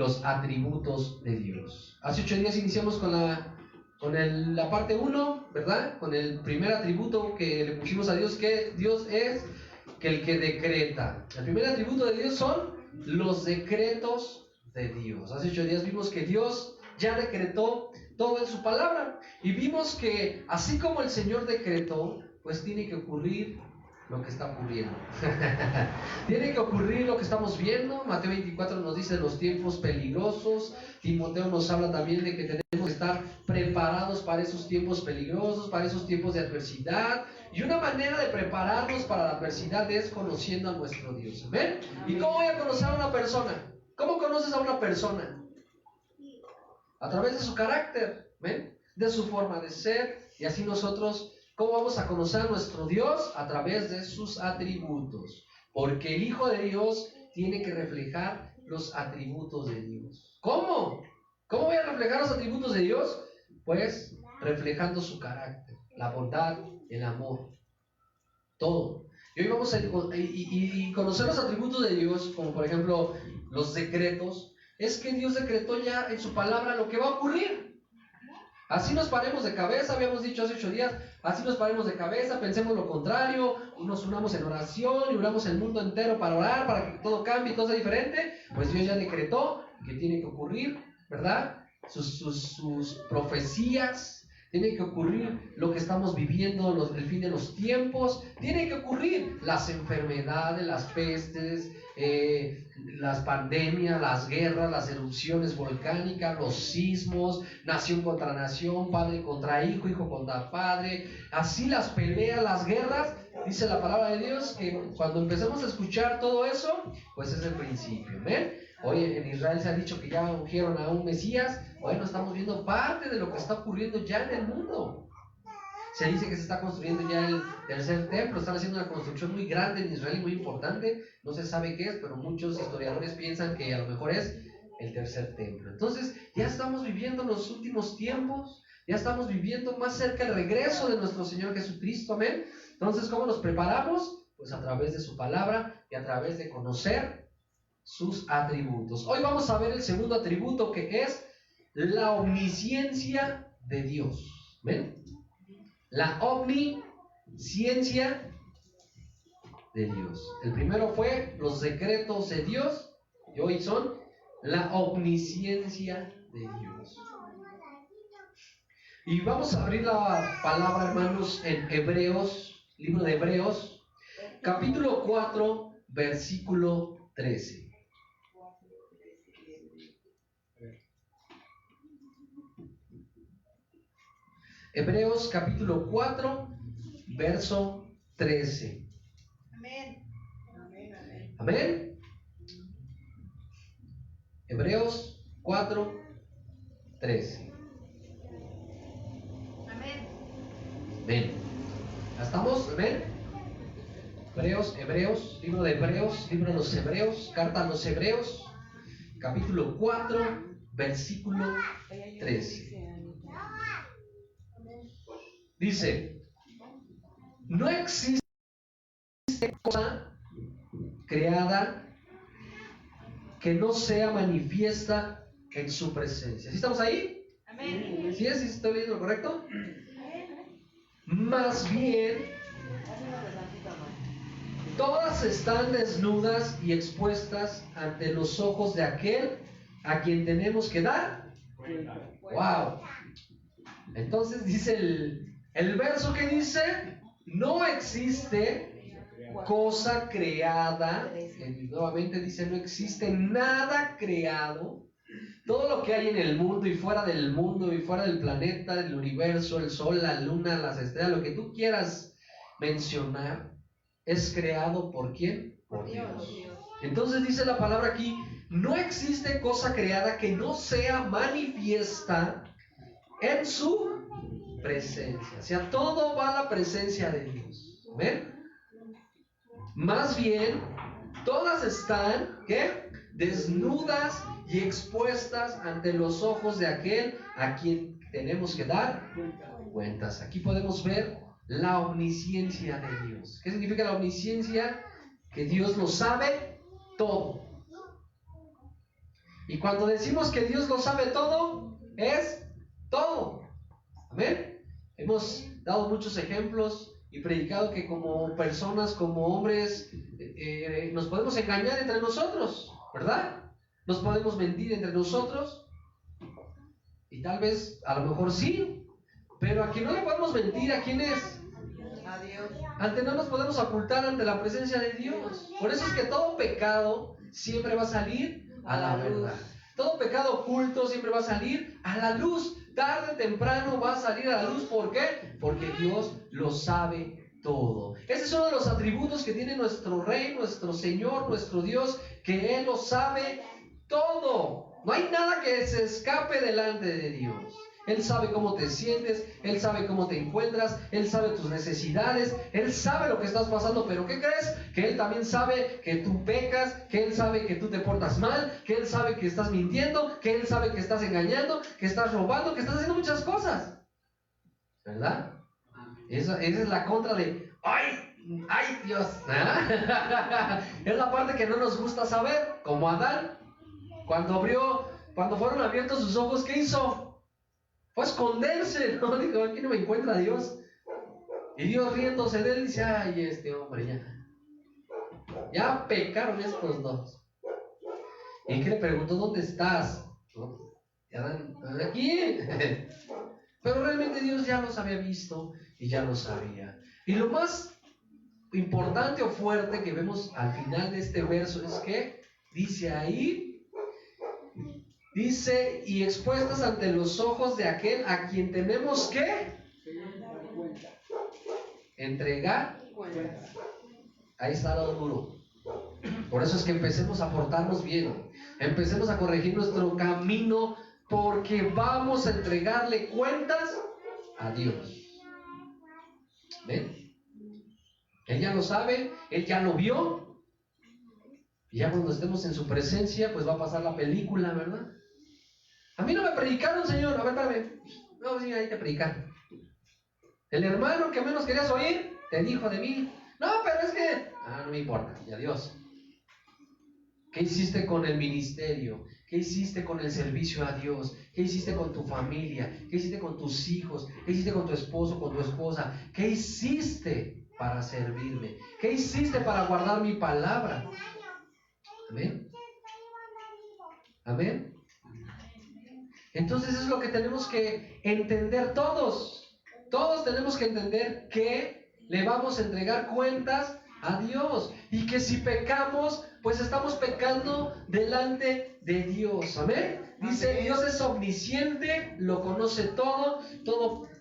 los atributos de Dios. Hace 8 días iniciamos con la parte 1, ¿verdad? Con el primer atributo que le pusimos a Dios, que Dios es el que decreta. El primer atributo de Dios son los decretos de Dios. Hace 8 días vimos que Dios ya decretó todo en su palabra, y vimos que así como el Señor decretó, pues tiene que ocurrir lo que está ocurriendo. Tiene que ocurrir lo que estamos viendo. Mateo 24 nos dice los tiempos peligrosos. Timoteo nos habla también de que tenemos que estar preparados para esos tiempos peligrosos, para esos tiempos de adversidad. Y una manera de prepararnos para la adversidad es conociendo a nuestro Dios. ¿Amén? ¿Y cómo voy a conocer a una persona? ¿Cómo conoces a una persona? A través de su carácter, ¿ven? De su forma de ser. Y así nosotros, ¿cómo vamos a conocer a nuestro Dios? A través de sus atributos. Porque el Hijo de Dios tiene que reflejar los atributos de Dios. ¿Cómo? ¿Cómo voy a reflejar los atributos de Dios? Pues reflejando su carácter, la bondad, el amor, todo. Y hoy vamos a conocer los atributos de Dios, como por ejemplo los decretos. Es que Dios decretó ya en su palabra lo que va a ocurrir. Así nos paremos de cabeza, habíamos dicho hace 8 días, así nos paremos de cabeza, pensemos lo contrario, nos unamos en oración y unamos el mundo entero para orar, para que todo cambie y todo sea diferente. Pues Dios ya decretó que tiene que ocurrir, ¿verdad? Sus profecías. Tiene que ocurrir lo que estamos viviendo, el fin de los tiempos. Tiene que ocurrir las enfermedades, las pestes, las pandemias, las guerras, las erupciones volcánicas, los sismos, nación contra nación, padre contra hijo, hijo contra padre. Así las peleas, las guerras. Dice la palabra de Dios que cuando empecemos a escuchar todo eso, pues es el principio. ¿Ven? Hoy en Israel se ha dicho que ya ungieron a un Mesías. Bueno, estamos viendo parte de lo que está ocurriendo ya en el mundo. Se dice que se está construyendo ya el tercer templo. Están haciendo una construcción muy grande en Israel y muy importante. No se sabe qué es, pero muchos historiadores piensan que a lo mejor es el tercer templo. Entonces ya estamos viviendo los últimos tiempos. Ya estamos viviendo más cerca el regreso de nuestro Señor Jesucristo. Amén. Entonces, ¿cómo nos preparamos? Pues a través de su palabra y a través de conocer sus atributos. Hoy vamos a ver el segundo atributo, que es la omnisciencia de Dios. ¿Ven? La omnisciencia de Dios. El primero fue los decretos de Dios y hoy son la omnisciencia de Dios. Y vamos a abrir la palabra, hermanos, en Hebreos, libro de Hebreos, capítulo 4, versículo 13. Hebreos capítulo 4, verso 13. Amén. Amén, amén. Amén. Hebreos 4, 13. Amén. Amén. ¿Ya estamos? Amén. Hebreos, libro de los Hebreos, carta a los Hebreos, capítulo 4, versículo 13. Dice: no existe cosa creada que no sea manifiesta en su presencia. ¿Sí estamos ahí? Amén. ¿Sí es? ¿Sí estoy leyendo lo correcto? Más bien, todas están desnudas y expuestas ante los ojos de aquel a quien tenemos que dar. ¡Wow! Entonces dice el verso que dice: no existe cosa creada. Nuevamente dice: no existe nada creado. Todo lo que hay en el mundo y fuera del mundo y fuera del planeta, del universo, el sol, la luna, las estrellas, lo que tú quieras mencionar, es creado ¿por quién? Por Dios. Entonces dice la palabra aquí: no existe cosa creada que no sea manifiesta en su presencia. O sea, todo va a la presencia de Dios. ¿Ven? Más bien, todas están, ¿qué? Desnudas y expuestas ante los ojos de aquel a quien tenemos que dar cuentas. Aquí podemos ver la omnisciencia de Dios. ¿Qué significa la omnisciencia? Que Dios lo sabe todo. Y cuando decimos que Dios lo sabe todo, es todo. Amén. Hemos dado muchos ejemplos y predicado que como personas, como hombres, nos podemos engañar entre nosotros, ¿verdad? Nos podemos mentir entre nosotros. Y tal vez, a lo mejor sí, pero a quien no le podemos mentir, ¿a quién es? A Dios. Ante no nos podemos ocultar ante la presencia de Dios. Por eso es que todo pecado siempre va a salir a la verdad. Todo pecado oculto siempre va a salir a la luz. Tarde o temprano va a salir a la luz. ¿Por qué? Porque Dios lo sabe todo. Ese es uno de los atributos que tiene nuestro Rey, nuestro Señor, nuestro Dios, que Él lo sabe todo. No hay nada que se escape delante de Dios. Él sabe cómo te sientes, Él sabe cómo te encuentras, Él sabe tus necesidades, Él sabe lo que estás pasando, pero ¿qué crees? Que Él también sabe que tú pecas, que Él sabe que tú te portas mal, que Él sabe que estás mintiendo, que Él sabe que estás engañando, que estás robando, que estás haciendo muchas cosas. ¿Verdad? Esa es la contra de ¡ay Dios! ¿Ah? Es la parte que no nos gusta saber, como Adán, cuando fueron abiertos sus ojos, ¿qué hizo? Fue a esconderse, ¿no? Dijo, aquí no me encuentra Dios. Y Dios riéndose de él dice, ay, este hombre ya pecaron estos dos. ¿Y qué le preguntó? ¿Dónde estás? ¿No? ¿Están aquí? Pero realmente Dios ya los había visto y ya lo sabía. Y lo más importante o fuerte que vemos al final de este verso es que dice ahí, dice, y expuestas ante los ojos de aquel a quien tenemos que entregar. Ahí está lo duro. Por eso es que empecemos a portarnos bien, empecemos a corregir nuestro camino, porque vamos a entregarle cuentas a Dios. ¿Ven? Él ya lo sabe, Él ya lo vio, y ya cuando estemos en su presencia, pues va a pasar la película, ¿verdad? A mí no me predicaron, Señor. A ver, espérame. No, sí, ahí te predicaron. El hermano que menos querías oír te dijo de mí. No, pero es que... no me importa. Y adiós. ¿Qué hiciste con el ministerio? ¿Qué hiciste con el servicio a Dios? ¿Qué hiciste con tu familia? ¿Qué hiciste con tus hijos? ¿Qué hiciste con tu esposo, con tu esposa? ¿Qué hiciste para servirme? ¿Qué hiciste para guardar mi palabra? Amén. Amén. Entonces eso es lo que tenemos que entender todos. Todos tenemos que entender que le vamos a entregar cuentas a Dios. Y que si pecamos, pues estamos pecando delante de Dios. Amén. Dice, Dios es omnisciente, lo conoce todo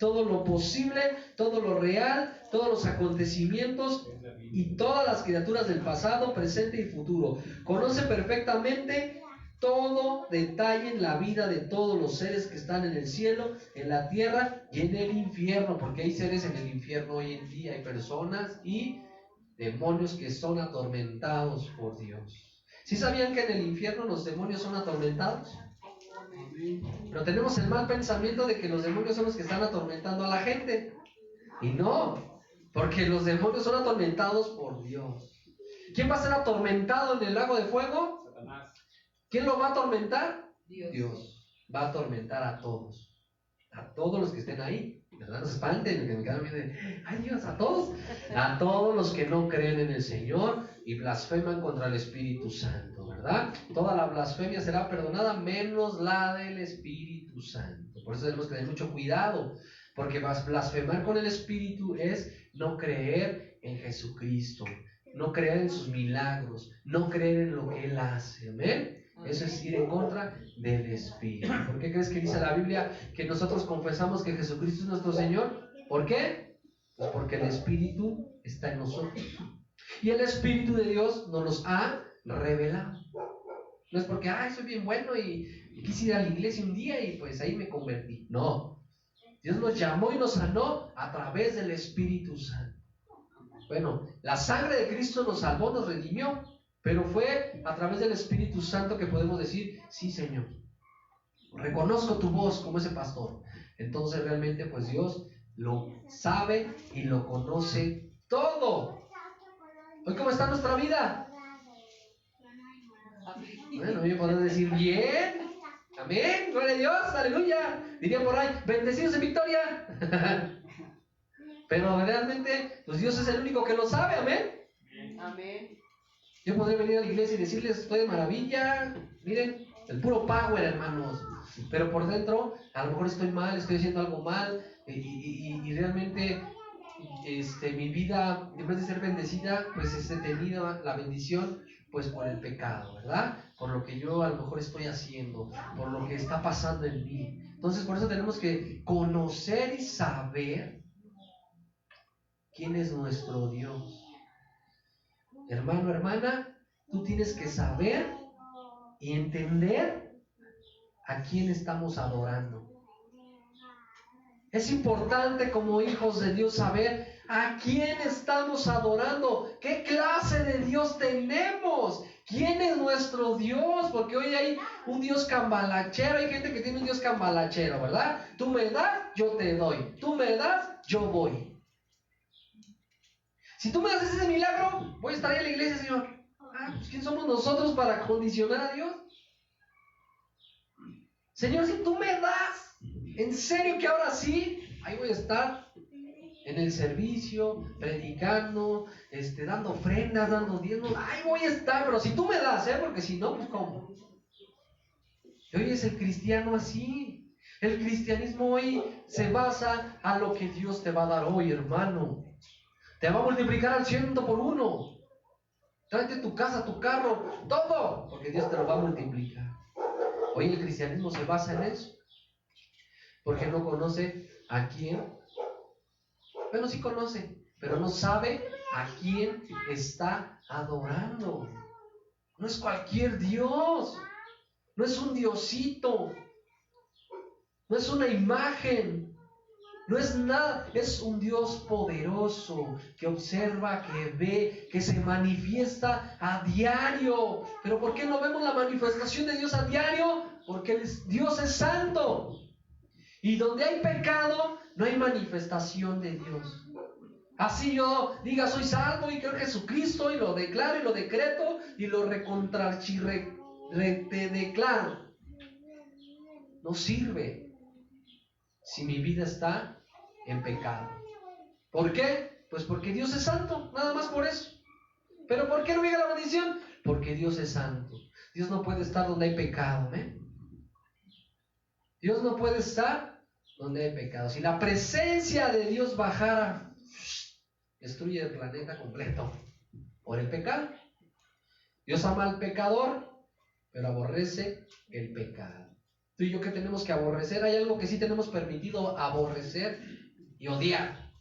lo posible, todo lo real, todos los acontecimientos y todas las criaturas del pasado, presente y futuro. Conoce perfectamente todo detalle en la vida de todos los seres que están en el cielo, en la tierra y en el infierno, porque hay seres en el infierno hoy en día, hay personas y demonios que son atormentados por Dios. ¿Sí sabían que en el infierno los demonios son atormentados? Pero tenemos el mal pensamiento de que los demonios son los que están atormentando a la gente. Y no, porque los demonios son atormentados por Dios. ¿Quién va a ser atormentado en el lago de fuego? Satanás. ¿Quién lo va a atormentar? Dios. Va a atormentar a todos los que estén ahí. ¿Verdad? No se espanten, que me quedan viendo, ay Dios, a todos los que no creen en el Señor y blasfeman contra el Espíritu Santo, ¿verdad? Toda la blasfemia será perdonada menos la del Espíritu Santo. Por eso tenemos que tener mucho cuidado, porque blasfemar con el Espíritu es no creer en Jesucristo, no creer en sus milagros, no creer en lo que Él hace. ¿Amén? Eso es ir en contra del Espíritu. ¿Por qué crees que dice la Biblia que nosotros confesamos que Jesucristo es nuestro Señor? ¿Por qué? Pues porque el Espíritu está en nosotros. Y el Espíritu de Dios nos los ha revelado. No es porque, soy bien bueno y quise ir a la iglesia un día y pues ahí me convertí. No. Dios nos llamó y nos sanó a través del Espíritu Santo. Bueno, la sangre de Cristo nos salvó, nos redimió. Pero fue a través del Espíritu Santo que podemos decir, sí Señor, reconozco tu voz como ese pastor. Entonces realmente pues Dios lo sabe y lo conoce todo. ¿Hoy cómo está nuestra vida? Bueno, me podrán decir, bien. Amén, gloria a Dios, aleluya. Diría por ahí, bendecidos en victoria. Pero realmente, pues Dios es el único que lo sabe, amén. Amén. Yo podría venir a la iglesia y decirles, estoy de maravilla, miren, el puro power, hermanos. Pero por dentro, a lo mejor estoy mal, estoy haciendo algo mal, y realmente mi vida, en vez de ser bendecida, pues he tenido la bendición pues por el pecado, ¿verdad? Por lo que yo a lo mejor estoy haciendo, por lo que está pasando en mí. Entonces, por eso tenemos que conocer y saber quién es nuestro Dios. Hermano, hermana, tú tienes que saber y entender a quién estamos adorando. Es importante como hijos de Dios saber a quién estamos adorando, qué clase de Dios tenemos, quién es nuestro Dios, porque hoy hay un Dios cambalachero, hay gente que tiene un Dios cambalachero, ¿verdad? Tú me das, yo te doy, tú me das, yo voy. Si tú me das ese milagro, voy a estar ahí en la iglesia, Señor. Pues ¿quién somos nosotros para condicionar a Dios? Señor, si tú me das, en serio que ahora sí, ahí voy a estar en el servicio, predicando, dando ofrendas, dando diezmos, ahí voy a estar, pero si tú me das, porque si no, pues ¿cómo? Y hoy es el cristiano así. El cristianismo hoy se basa a lo que Dios te va a dar hoy, hermano. Te va a multiplicar al 100 por 1. Tráete tu casa, tu carro, todo, porque Dios te lo va a multiplicar. Hoy el cristianismo se basa en eso, porque no conoce a quién. Bueno, sí conoce, pero no sabe a quién está adorando. No es cualquier Dios, no es un diosito, no es una imagen, no es nada, es un Dios poderoso que observa, que ve, que se manifiesta a diario. ¿Pero por qué no vemos la manifestación de Dios a diario? Porque Dios es santo. Y donde hay pecado, no hay manifestación de Dios. Así yo diga soy salvo y creo en Jesucristo y lo declaro y lo decreto y lo te declaro. No sirve si mi vida está en pecado. ¿Por qué? Pues porque Dios es santo, nada más por eso. ¿Pero por qué no llega la bendición? Porque Dios es santo. Dios no puede estar donde hay pecado, Dios no puede estar donde hay pecado. Si la presencia de Dios bajara, destruye el planeta completo por el pecado. Dios ama al pecador, pero aborrece el pecado. Tú y yo, ¿qué tenemos que aborrecer? Hay algo que sí tenemos permitido aborrecer y odiar.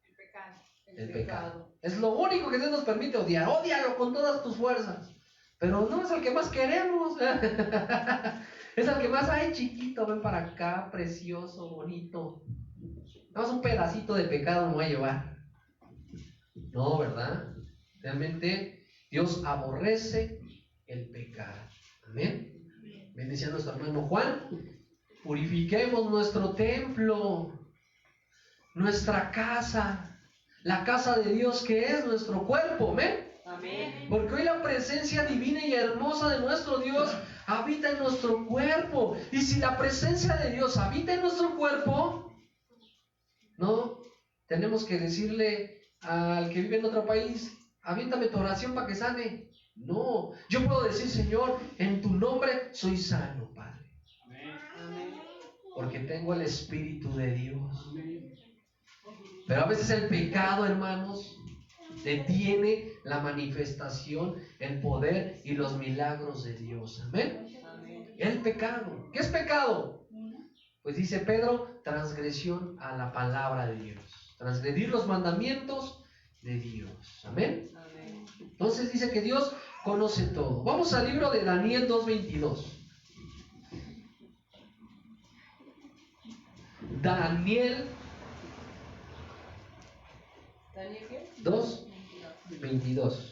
El pecado. El pecado. Es lo único que Dios nos permite odiar. Ódialo con todas tus fuerzas. Pero no es el que más queremos. Es el que más, ay chiquito, ven para acá, precioso, bonito. Nada más un pedacito de pecado me voy a llevar. No, ¿verdad? Realmente Dios aborrece el pecado. Amén. Bendice a nuestro hermano Juan. Purifiquemos nuestro templo, nuestra casa, la casa de Dios que es nuestro cuerpo. Amén. Amén. Porque hoy la presencia divina y hermosa de nuestro Dios habita en nuestro cuerpo. Y si la presencia de Dios habita en nuestro cuerpo, no tenemos que decirle al que vive en otro país, aviéntame tu oración para que sane. No, yo puedo decir, Señor, en tu nombre soy sano, Padre. Amén. Porque tengo el Espíritu de Dios. Pero a veces el pecado, hermanos, detiene la manifestación, el poder y los milagros de Dios. Amén. El pecado. ¿Qué es pecado? Pues dice Pedro, transgresión a la palabra de Dios. Transgredir los mandamientos de Dios. Amén. Entonces dice que Dios conoce todo. Vamos al libro de Daniel 2:22. Daniel ¿qué? 2:22.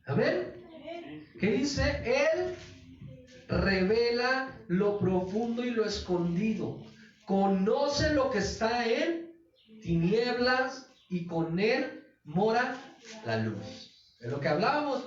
Amén. ¿Qué dice? Él revela lo profundo y lo escondido. Conoce lo que está en tinieblas y con él mora la luz. De lo que hablábamos,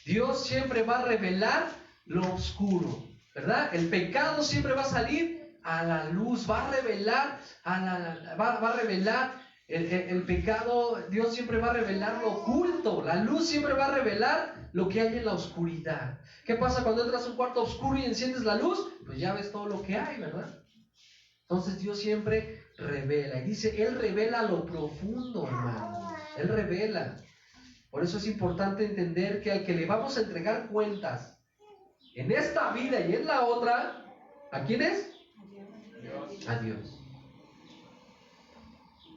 Dios siempre va a revelar lo oscuro, ¿verdad? El pecado siempre va a salir a la luz, va a revelar va a revelar el pecado. Dios siempre va a revelar lo oculto. La luz siempre va a revelar lo que hay en la oscuridad. ¿Qué pasa cuando entras a un cuarto oscuro y enciendes la luz? Pues ya ves todo lo que hay, ¿verdad? Entonces Dios siempre revela. Y dice, Él revela lo profundo, hermano. Él revela. Por eso es importante entender que al que le vamos a entregar cuentas en esta vida y en la otra, ¿a quién es? A Dios.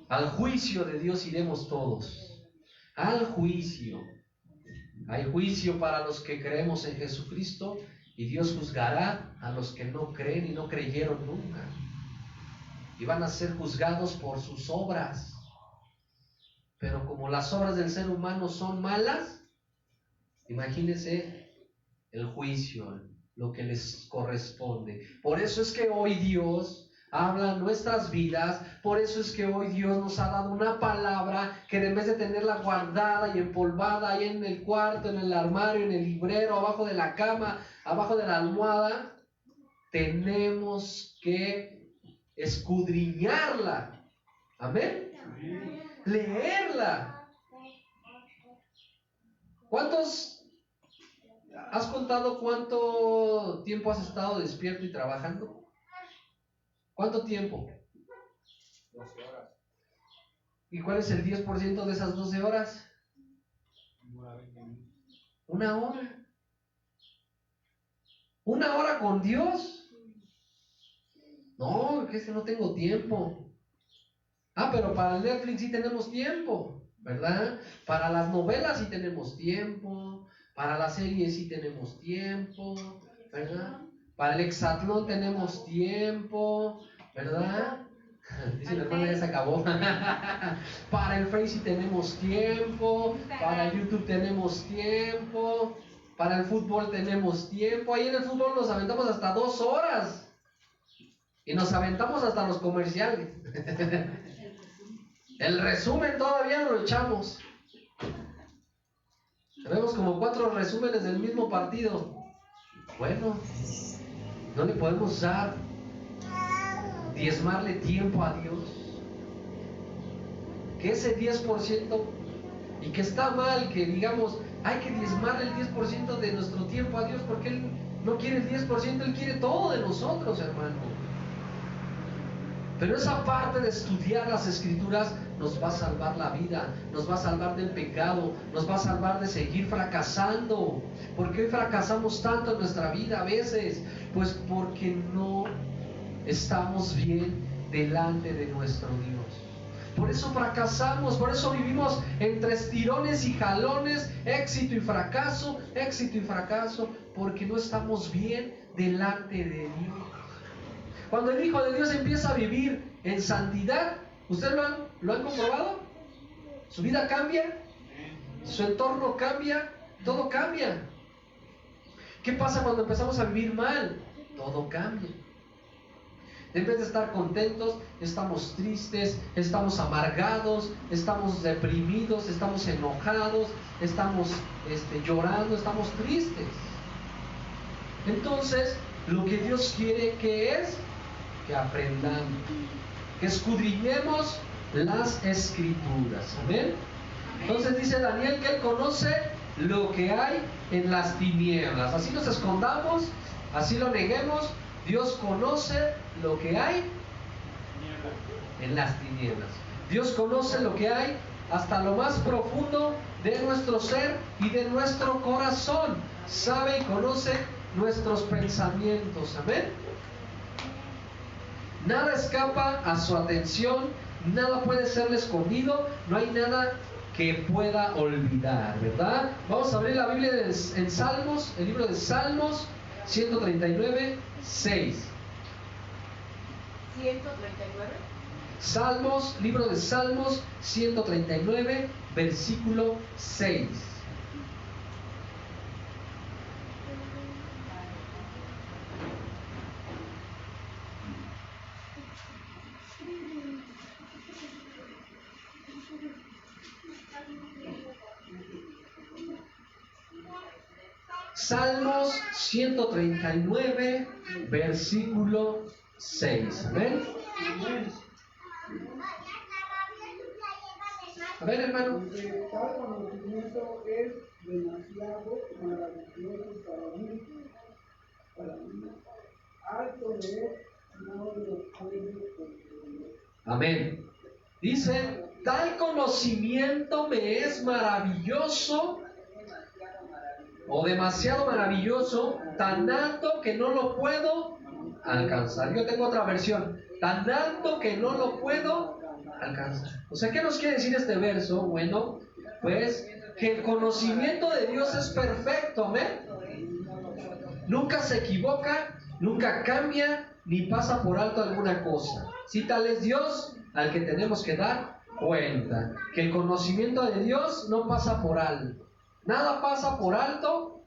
Al juicio de Dios iremos todos. Al juicio. Hay juicio para los que creemos en Jesucristo y Dios juzgará a los que no creen y no creyeron nunca. Y van a ser juzgados por sus obras. Pero como las obras del ser humano son malas, imagínense el juicio, lo que les corresponde. Por eso es que hoy Dios habla en nuestras vidas. Por eso es que hoy Dios nos ha dado una palabra que en vez de tenerla guardada y empolvada ahí en el cuarto, en el armario, en el librero, abajo de la cama, abajo de la almohada, tenemos que escudriñarla. Amén. Leerla. ¿Cuántos has contado cuánto tiempo has estado despierto y trabajando? ¿Cuánto tiempo? 12 horas. ¿Y cuál es el 10% de esas 12 horas? Una hora. ¿Una hora con Dios? No, es que no tengo tiempo. Ah, pero para el Netflix sí tenemos tiempo, ¿verdad? Para las novelas sí tenemos tiempo, para las series sí tenemos tiempo, ¿verdad? Para el hexatlón tenemos tiempo, ¿verdad? Dice la hermana, ya se acabó. Para el Face sí tenemos tiempo, para el YouTube tenemos tiempo, para el fútbol tenemos tiempo. Ahí en el fútbol nos aventamos hasta 2 horas y nos aventamos hasta los comerciales. El resumen todavía no lo echamos. Tenemos como 4 resúmenes del mismo partido. Bueno, no le podemos dar, diezmarle tiempo a Dios. Que ese 10%, y que está mal que digamos, hay que diezmarle el 10% de nuestro tiempo a Dios, porque Él no quiere el 10%, Él quiere todo de nosotros, hermano. Pero esa parte de estudiar las Escrituras nos va a salvar la vida, nos va a salvar del pecado, nos va a salvar de seguir fracasando. ¿Por qué hoy fracasamos tanto en nuestra vida a veces? Pues porque no estamos bien delante de nuestro Dios. Por eso fracasamos, por eso vivimos entre estirones y jalones, éxito y fracaso, porque no estamos bien delante de Dios. Cuando el Hijo de Dios empieza a vivir en santidad, ¿ustedes lo han comprobado? Su vida cambia, su entorno cambia, todo cambia. ¿Qué pasa cuando empezamos a vivir mal? Todo cambia. En vez de estar contentos, estamos tristes, estamos amargados, estamos deprimidos, estamos enojados, estamos llorando, estamos tristes. Entonces, lo que Dios quiere que es que aprendamos, que escudriñemos las Escrituras. Amén. Entonces dice Daniel que él conoce lo que hay en las tinieblas. Así nos escondamos, así lo neguemos, Dios conoce lo que hay en las tinieblas. Dios conoce lo que hay hasta lo más profundo de nuestro ser y de nuestro corazón. Sabe y conoce nuestros pensamientos. Amén. Nada escapa a su atención, nada puede serle escondido, no hay nada que pueda olvidar, ¿verdad? Vamos a abrir la Biblia en Salmos, el libro de Salmos 139, 6. 139. Salmos, libro de Salmos 139, versículo 6. Salmos 139, versículo 6. Amén. A ver, hermano. Porque tal conocimiento es demasiado maravilloso para mí. Alto de él no lo puedo comprender. Amén. Dice, tal conocimiento me es maravilloso o demasiado maravilloso, tan alto que no lo puedo alcanzar. Yo tengo otra versión, tan alto que no lo puedo alcanzar. O sea, ¿qué nos quiere decir este verso? Bueno, pues que el conocimiento de Dios es perfecto, ¿amén? Nunca se equivoca, nunca cambia, ni pasa por alto alguna cosa. Si tal es Dios, al que tenemos que dar cuenta. Que el conocimiento de Dios no pasa por alto. Nada pasa por alto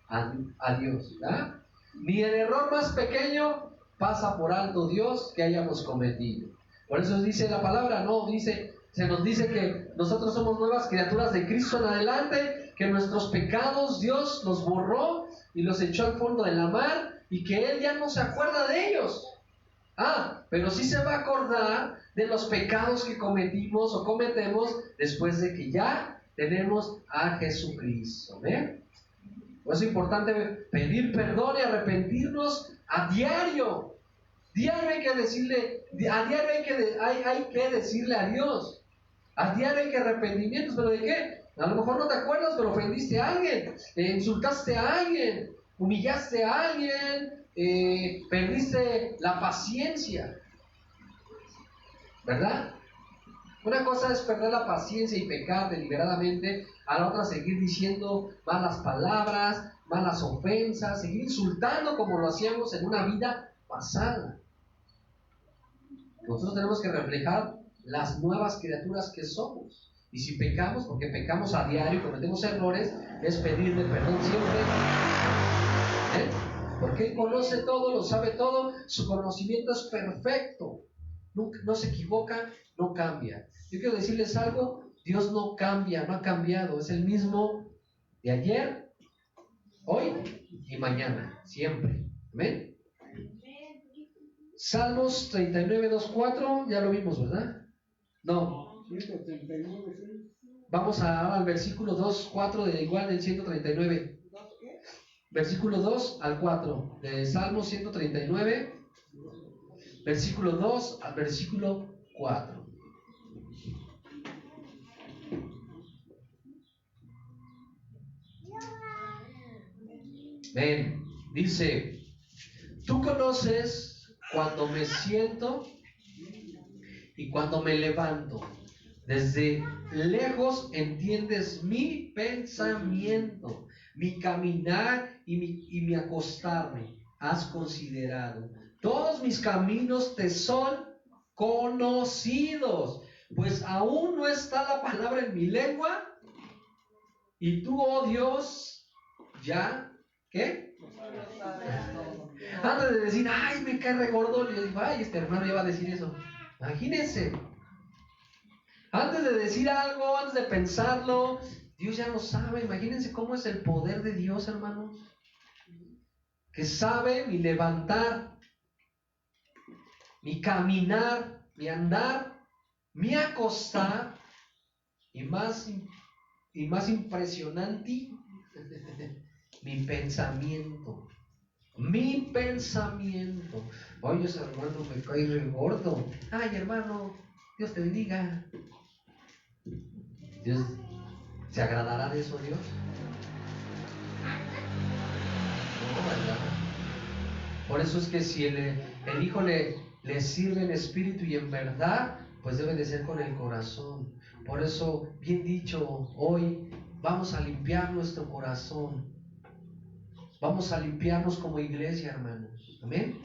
a Dios, ¿verdad? Ni el error más pequeño pasa por alto Dios que hayamos cometido. Por eso dice la palabra, no, se nos dice que nosotros somos nuevas criaturas de Cristo en adelante, que nuestros pecados Dios los borró y los echó al fondo de la mar y que Él ya no se acuerda de ellos. Pero sí se va a acordar de los pecados que cometimos o cometemos después de que ya tenemos a Jesucristo. ¿Ven? Por eso es importante pedir perdón y arrepentirnos a diario. Diario hay que decirle, a diario hay que decirle a Dios. A diario hay que arrepentimientos, ¿pero de qué? A lo mejor no te acuerdas, pero ofendiste a alguien, insultaste a alguien, humillaste a alguien, perdiste la paciencia, ¿verdad? Una cosa es perder la paciencia y pecar deliberadamente, a la otra seguir diciendo malas palabras, malas ofensas, seguir insultando como lo hacíamos en una vida pasada. Nosotros tenemos que reflejar las nuevas criaturas que somos. Y si pecamos, porque pecamos a diario, cometemos errores, es pedirle perdón siempre. Porque Él conoce todo, lo sabe todo, su conocimiento es perfecto. No se equivoca, no cambia. Yo quiero decirles algo, Dios no cambia, no ha cambiado, es el mismo de ayer, hoy y mañana, siempre. Amén. Salmos 39, 2, 4, ya lo vimos, ¿verdad? No. 139. Vamos al versículo 2, 4 de igual del 139. Versículo 2 al 4 de Salmos 139, versículo 2 al versículo 4. Ven, dice, tú conoces cuando me siento y cuando me levanto. Desde lejos entiendes mi pensamiento, mi caminar y mi acostarme. Has considerado. Todos mis caminos te son conocidos, pues aún no está la palabra en mi lengua. Y tú, oh Dios, ya, ¿qué? Antes de decir, ay, me cae regordo, yo digo, ay, este hermano ya va a decir eso. Imagínense. Antes de decir algo, antes de pensarlo, Dios ya lo sabe. Imagínense cómo es el poder de Dios, hermanos. Que sabe mi levantar, mi caminar, mi andar, mi acostar, y más impresionante, mi pensamiento. Mi pensamiento. Oye, ese hermano me cae re gordo. Ay, hermano, Dios te bendiga. Dios, ¿se agradará de eso Dios? No, ¿verdad? Por eso es que si el Hijo le sirve en espíritu y en verdad, pues debe de ser con el corazón. Por eso, bien dicho, hoy vamos a limpiar nuestro corazón. Vamos a limpiarnos como iglesia, hermanos. Amén.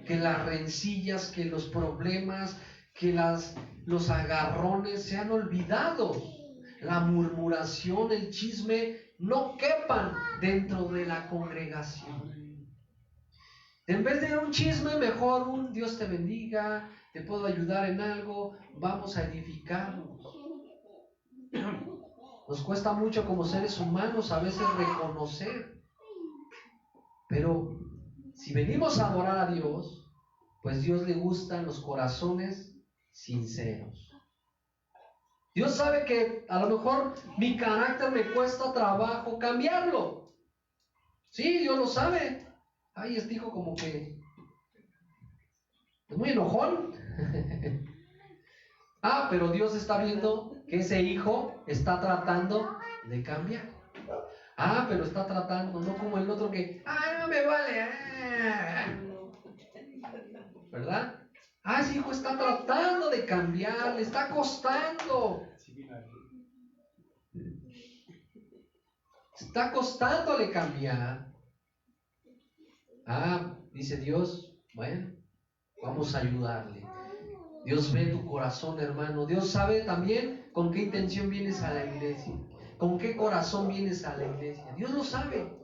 Que las rencillas, que los problemas, que los agarrones sean olvidados. La murmuración, el chisme, no quepan dentro de la congregación. En vez de un chisme, mejor un Dios te bendiga, te puedo ayudar en algo, vamos a edificarnos. Nos cuesta mucho como seres humanos a veces reconocer Pero si venimos a adorar a Dios, pues Dios le gustan los corazones sinceros. Dios sabe que a lo mejor mi carácter me cuesta trabajo cambiarlo. Sí, Dios lo sabe. Ay, este hijo como que es muy enojón. Pero Dios está viendo que ese hijo está tratando de cambiar. Pero está tratando, no como el otro que, no me vale. ¿Verdad? Ese hijo está tratando de cambiar, le está costando. Está costándole cambiar. Dice Dios, bueno, vamos a ayudarle. Dios ve tu corazón, hermano. Dios sabe también con qué intención vienes a la iglesia, con qué corazón vienes a la iglesia. Dios lo sabe.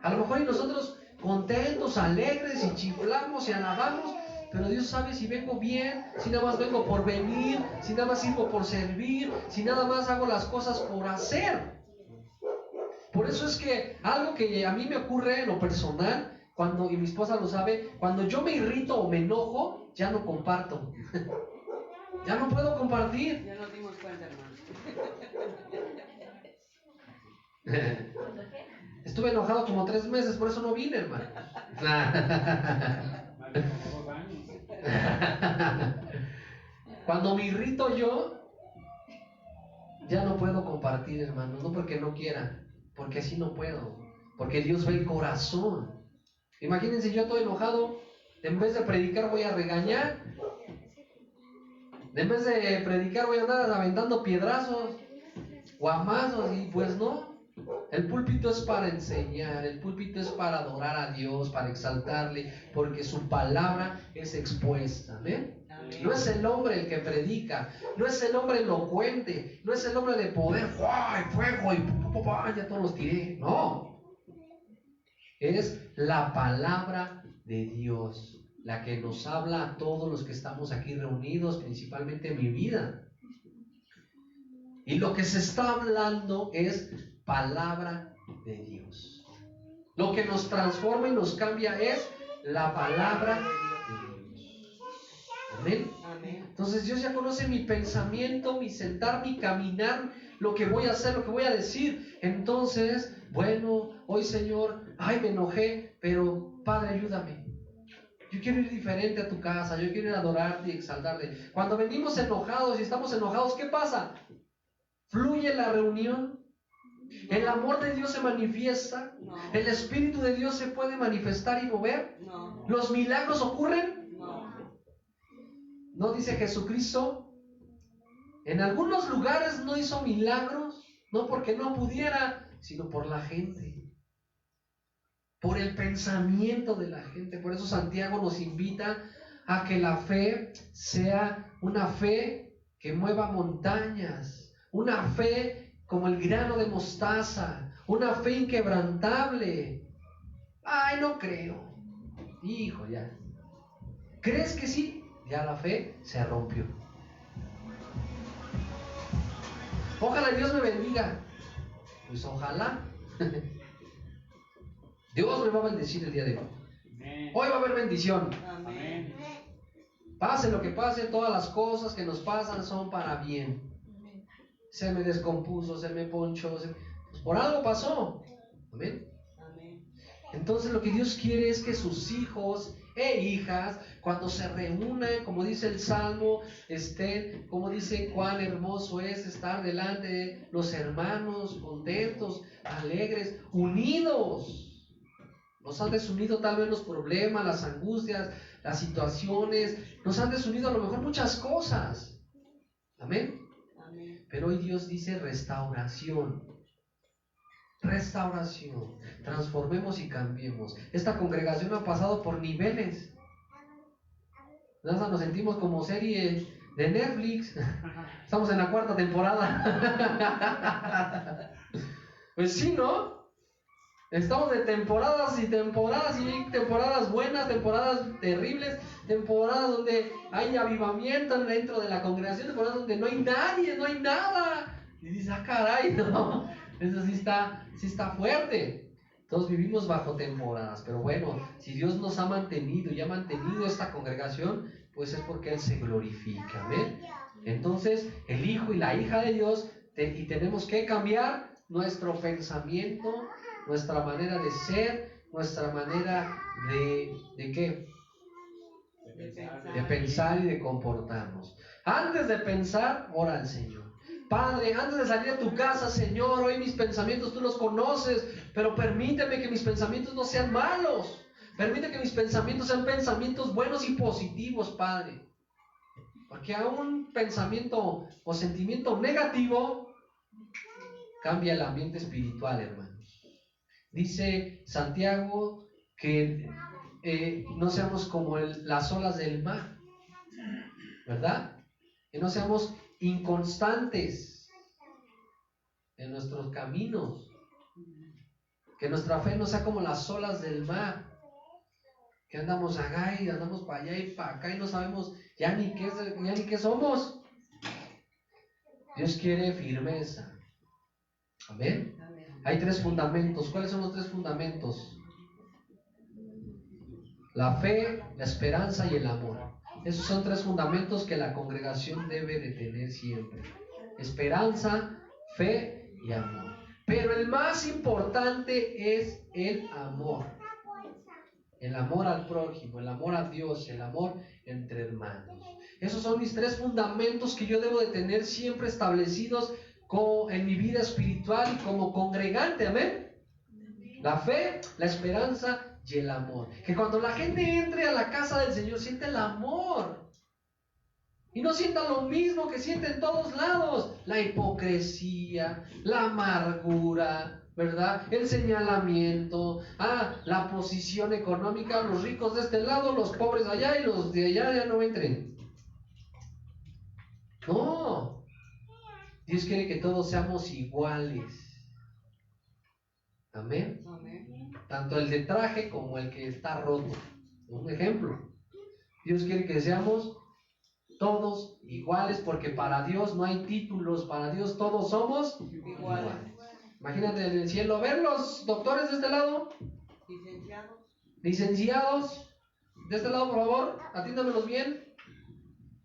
A lo mejor y nosotros contentos, alegres y chiflamos y alabamos, pero Dios sabe si vengo bien, si nada más vengo por venir, si nada más sirvo por servir, si nada más hago las cosas por hacer. Por eso es que algo que a mí me ocurre en lo personal, y mi esposa lo sabe, cuando yo me irrito o me enojo, ya no comparto. Ya no puedo compartir. Ya nos dimos cuenta, hermano. Estuve enojado como 3 meses, por eso no vine, hermano. Cuando me irrito yo, ya no puedo compartir, hermano. No porque no quiera, porque así no puedo. Porque Dios ve el corazón. Imagínense, yo estoy enojado, en vez de predicar voy a regañar. En vez de predicar voy a andar aventando piedrazos, guamazos, y pues no. El púlpito es para enseñar, el púlpito es para adorar a Dios, para exaltarle, porque su palabra es expuesta. ¿Amén? No es el hombre el que predica, no es el hombre elocuente, no es el hombre de poder, fuego y ya todos los tiré. No. Es la palabra de Dios la que nos habla a todos los que estamos aquí reunidos, principalmente en mi vida. Y lo que se está hablando es palabra de Dios. Lo que nos transforma y nos cambia es la palabra de Dios. Amén. Entonces Dios ya conoce mi pensamiento, mi sentar, mi caminar, lo que voy a hacer, lo que voy a decir. Entonces, bueno, hoy Señor, me enojé, pero Padre, ayúdame. Yo quiero ir diferente a tu casa, yo quiero ir a adorarte y exaltarte. Cuando venimos enojados y estamos enojados, ¿qué pasa? ¿Fluye la reunión? ¿El amor de Dios se manifiesta? No. ¿El Espíritu de Dios se puede manifestar y mover? No. ¿Los milagros ocurren? No. ¿No dice Jesucristo? En algunos lugares no hizo milagros, no porque no pudiera, sino por la gente. Por el pensamiento de la gente. Por eso Santiago nos invita a que la fe sea una fe que mueva montañas, una fe como el grano de mostaza, una fe inquebrantable. No creo. Hijo, ya. ¿Crees que sí? Ya la fe se rompió. Ojalá Dios me bendiga. Pues ojalá. Dios me va a bendecir el día de hoy. Amén. Hoy va a haber bendición. Amén. Pase lo que pase, todas las cosas que nos pasan son para bien. Se me descompuso, se me ponchó, pues por algo pasó. Amén. Amén. Entonces lo que Dios quiere es que sus hijos e hijas, cuando se reúnan, como dice el Salmo, estén, como dice, cuán hermoso es estar delante de los hermanos, contentos, alegres, unidos. Nos han desunido tal vez los problemas, las angustias, las situaciones, nos han desunido a lo mejor muchas cosas. Amén. Amén. Pero hoy Dios dice restauración. Restauración. Transformemos y cambiemos. Esta congregación ha pasado por niveles. Nos sentimos como serie de Netflix. Estamos en la 4ª temporada. Pues sí, ¿no? Estamos de temporadas y temporadas, y temporadas buenas, temporadas terribles, temporadas donde hay avivamiento dentro de la congregación, temporadas donde no hay nadie, no hay nada. Y dices, caray, no, eso sí está fuerte. Todos vivimos bajo temporadas, pero bueno, si Dios nos ha mantenido y ha mantenido esta congregación, pues es porque Él se glorifica, ¿amén? Entonces, el hijo y la hija de Dios, y tenemos que cambiar nuestro pensamiento, nuestra manera de ser, nuestra manera ¿de qué? De pensar y de comportarnos. Antes de pensar, ora al Señor. Padre, antes de salir de tu casa, Señor, hoy mis pensamientos tú los conoces, pero permíteme que mis pensamientos no sean malos. Permite que mis pensamientos sean pensamientos buenos y positivos, Padre. Porque a un pensamiento o sentimiento negativo cambia el ambiente espiritual, hermanos. Dice Santiago que no seamos como las olas del mar, ¿verdad? Que no seamos inconstantes en nuestros caminos, que nuestra fe no sea como las olas del mar, que andamos acá y andamos para allá y para acá y no sabemos ya ni qué somos. Dios quiere firmeza. Amén. Hay 3 fundamentos. ¿Cuáles son los 3 fundamentos? La fe, la esperanza y el amor. Esos son 3 fundamentos que la congregación debe de tener siempre. Esperanza, fe y amor. Pero el más importante es el amor. El amor al prójimo, el amor a Dios, el amor entre hermanos. Esos son mis 3 fundamentos que yo debo de tener siempre establecidos en mi vida espiritual y como congregante. Amén. La fe, la esperanza y el amor. Que cuando la gente entre a la casa del Señor siente el amor. Y no sienta lo mismo que siente en todos lados. La hipocresía, la amargura, ¿verdad? El señalamiento, la posición económica, los ricos de este lado, los pobres allá y los de allá ya no entren. No. Dios quiere que todos seamos iguales. Amén. Amén. Tanto el de traje como el que está roto. Un ejemplo. Dios quiere que seamos todos iguales, porque para Dios no hay títulos, para Dios todos somos iguales. Imagínate en el cielo, ver los doctores de este lado, licenciados, de este lado por favor, atiéndamelos bien,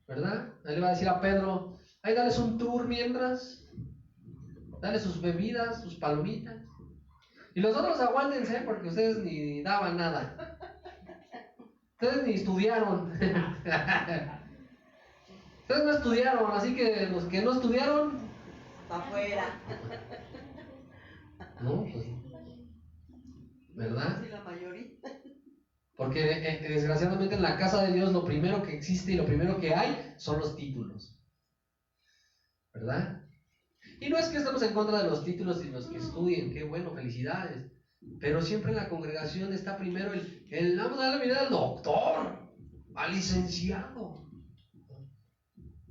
¿verdad? Ahí le va a decir a Pedro, ahí dales un tour mientras, dale sus bebidas, sus palomitas, y los otros aguántense porque ustedes ni daban nada, ustedes ni estudiaron. Ustedes no estudiaron, así que los que no estudiaron, para afuera. No, pues, ¿verdad? Sí, la mayoría. Porque desgraciadamente en la casa de Dios lo primero que existe y lo primero que hay son los títulos, ¿verdad? Y no es que estemos en contra de los títulos y los que estudien, qué bueno, felicidades. Pero siempre en la congregación está primero vamos a darle la vida al doctor, al licenciado.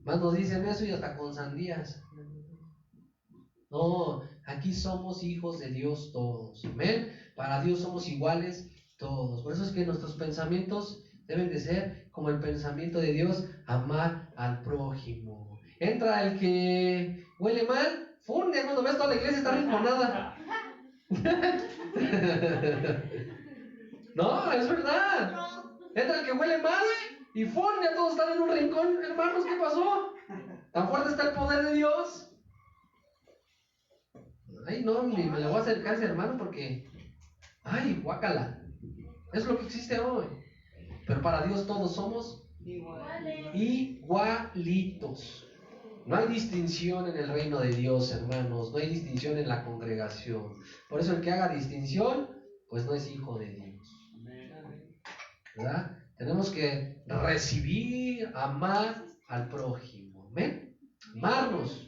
Más nos dicen eso y hasta con sandías. No, aquí somos hijos de Dios todos. Amén. Para Dios somos iguales todos. Por eso es que nuestros pensamientos deben de ser como el pensamiento de Dios, amar al prójimo. Entra el que huele mal, funde cuando ves toda la iglesia está arrinconada. No, es verdad. Entra el que huele mal y funde, a todos están en un rincón. Hermanos, ¿qué pasó? ¿Tan fuerte está el poder de Dios? Ay, no, me le voy a acercar a ese hermano porque, ay, guácala. Es lo que existe hoy. Pero para Dios todos somos igualitos. No hay distinción en el reino de Dios, hermanos. No hay distinción en la congregación. Por eso el que haga distinción, pues no es hijo de Dios. ¿Verdad? Tenemos que recibir, amar al prójimo. ¿Amén? Amarnos.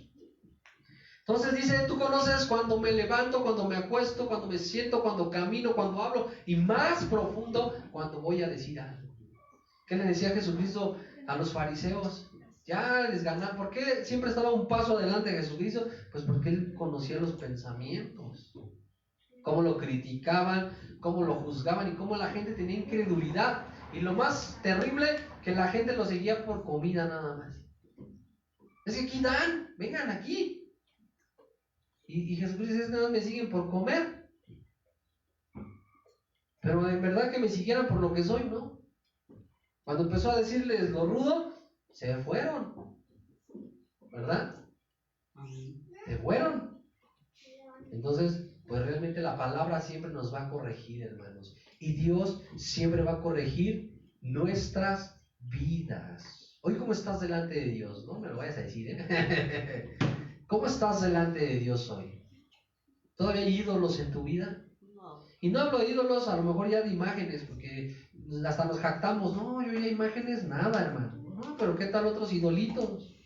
Entonces dice, tú conoces cuando me levanto, cuando me acuesto, cuando me siento, cuando camino, cuando hablo, y más profundo cuando voy a decir algo. ¿Qué le decía Jesucristo a los fariseos? Ya les ganaban. ¿Por qué siempre estaba un paso adelante de Jesucristo? Pues porque él conocía los pensamientos, cómo lo criticaban, cómo lo juzgaban y cómo la gente tenía incredulidad. Y lo más terrible, que la gente lo seguía por comida nada más. Es que aquí dan, vengan aquí. Y Jesucristo dice, nada más me siguen por comer. Pero en verdad que me siguieran por lo que soy, ¿no? Cuando empezó a decirles lo rudo, se fueron, ¿verdad? Se fueron. Entonces, pues realmente la palabra siempre nos va a corregir, hermanos. Y Dios siempre va a corregir nuestras vidas. Hoy, ¿cómo estás delante de Dios? No me lo vayas a decir, ¿eh? ¿Cómo estás delante de Dios hoy? ¿Todavía hay ídolos en tu vida? No. Y no hablo de ídolos, a lo mejor ya de imágenes, porque hasta nos jactamos. No, yo ya imágenes, nada, hermano. No, pero ¿qué tal otros idolitos?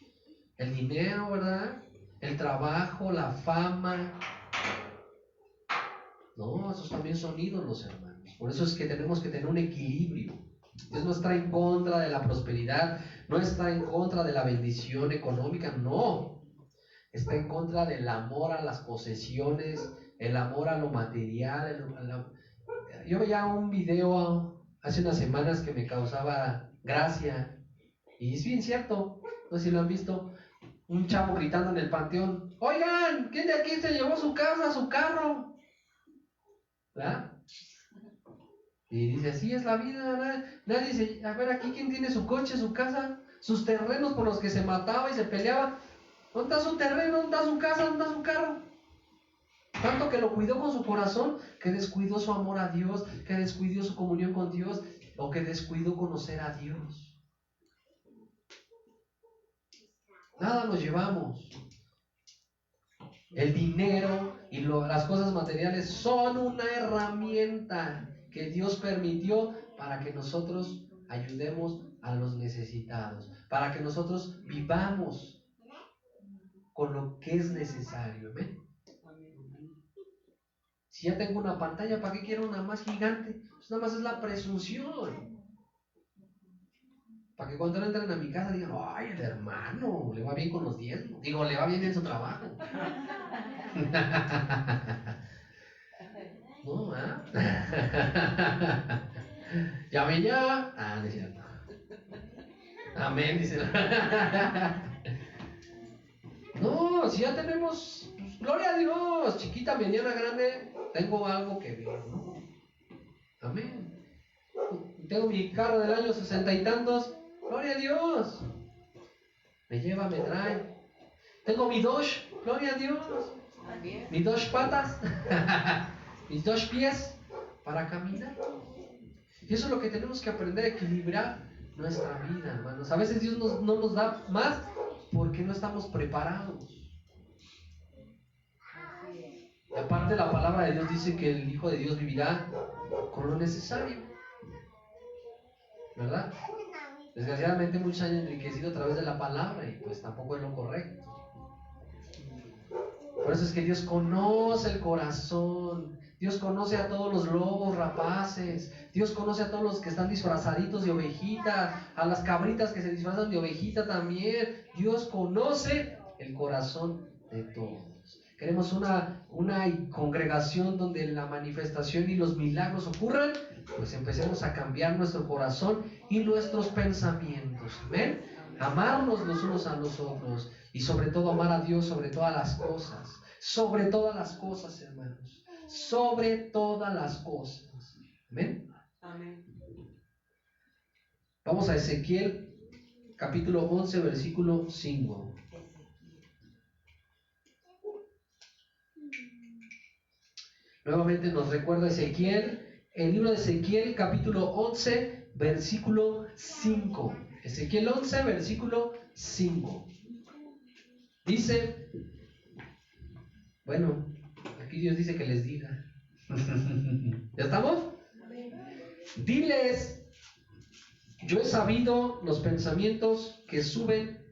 El dinero, ¿verdad? El trabajo, la fama. No, esos también son ídolos, hermanos. Por eso es que tenemos que tener un equilibrio. Dios no está en contra de la prosperidad, no está en contra de la bendición económica, no. Está en contra del amor a las posesiones, el amor a lo material. Yo veía un video hace unas semanas que me causaba gracia, y es bien cierto, no sé si lo han visto, un chavo gritando en el panteón: oigan, ¿quién de aquí se llevó su casa, su carro? ¿Verdad? Y dice, así es la vida, nadie dice, a ver, aquí quién tiene su coche, su casa, sus terrenos por los que se mataba y se peleaba. ¿Dónde está su terreno? ¿Dónde está su casa? ¿Dónde está su carro? Tanto que lo cuidó con su corazón, que descuidó su amor a Dios, que descuidó su comunión con Dios, o que descuidó conocer a Dios. Nada nos llevamos. El dinero y las cosas materiales son una herramienta que Dios permitió para que nosotros ayudemos a los necesitados, para que nosotros vivamos con lo que es necesario. ¿Ven? Si ya tengo una pantalla, ¿para qué quiero una más gigante? Pues nada más es la presunción. Para que cuando entren a mi casa digan, ay, el hermano, le va bien con los diezmos. Digo, le va bien en su trabajo. No, ¿ah? Llame ya. Ah, no es cierto. Amén, dice. No, si ya tenemos, pues, gloria a Dios, chiquita, mediana, grande, tengo algo que ver, ¿no? Amén. Tengo mi carro del año 60 y tantos, gloria a Dios. Me lleva, me trae. Tengo mi Dodge, gloria a Dios. Mis dos patas, mis dos pies para caminar. Y eso es lo que tenemos que aprender a equilibrar nuestra vida, hermanos. A veces Dios no nos da más porque no estamos preparados. Y aparte la palabra de Dios dice que el Hijo de Dios vivirá con lo necesario, ¿verdad? Desgraciadamente muchos han enriquecido a través de la palabra y pues tampoco es lo correcto. Por eso es que Dios conoce el corazón. Dios conoce a todos los lobos rapaces. Dios conoce a todos los que están disfrazaditos de ovejita, a las cabritas que se disfrazan de ovejita también. Dios conoce el corazón de todos. Queremos una congregación donde la manifestación y los milagros ocurran, pues empecemos a cambiar nuestro corazón y nuestros pensamientos. ¿Amén? Amarnos los unos a los otros y sobre todo amar a Dios sobre todas las cosas. Sobre todas las cosas, hermanos. Sobre todas las cosas. ¿Amén? Amén. Vamos a Ezequiel, capítulo 11, versículo 5. Nuevamente nos recuerda Ezequiel, el libro de Ezequiel, capítulo 11, versículo 5. Ezequiel 11, versículo 5. Dice, bueno, aquí Dios dice que les diga. ¿Ya estamos? Diles, yo he sabido los pensamientos que suben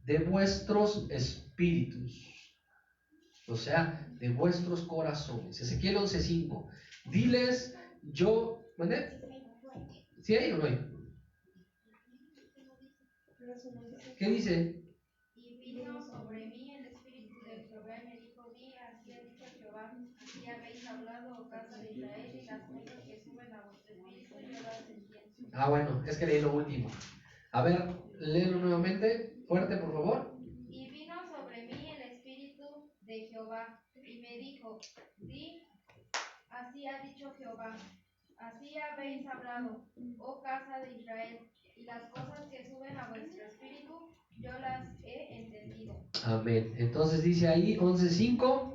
de vuestros espíritus, o sea, de vuestros corazones. Ezequiel 11:5. Diles, yo, ¿mandé? ¿Sí hay o no hay? ¿Qué dice? Y vino sobre mí el Espíritu de Jehová y me dijo, di, así ha dicho Jehová, así habéis hablado, oh casa de Israel, y las cosas que suben a vuestro espíritu yo las entiendo. Ah, bueno, es que leí lo último. A ver, léelo nuevamente, fuerte por favor. Y vino sobre mí el Espíritu de Jehová y me dijo, di, así ha dicho Jehová, así hablado, oh casa de Israel, y las cosas que suben a vuestro espíritu, yo las he entendido. Amén. Entonces dice ahí 11:5,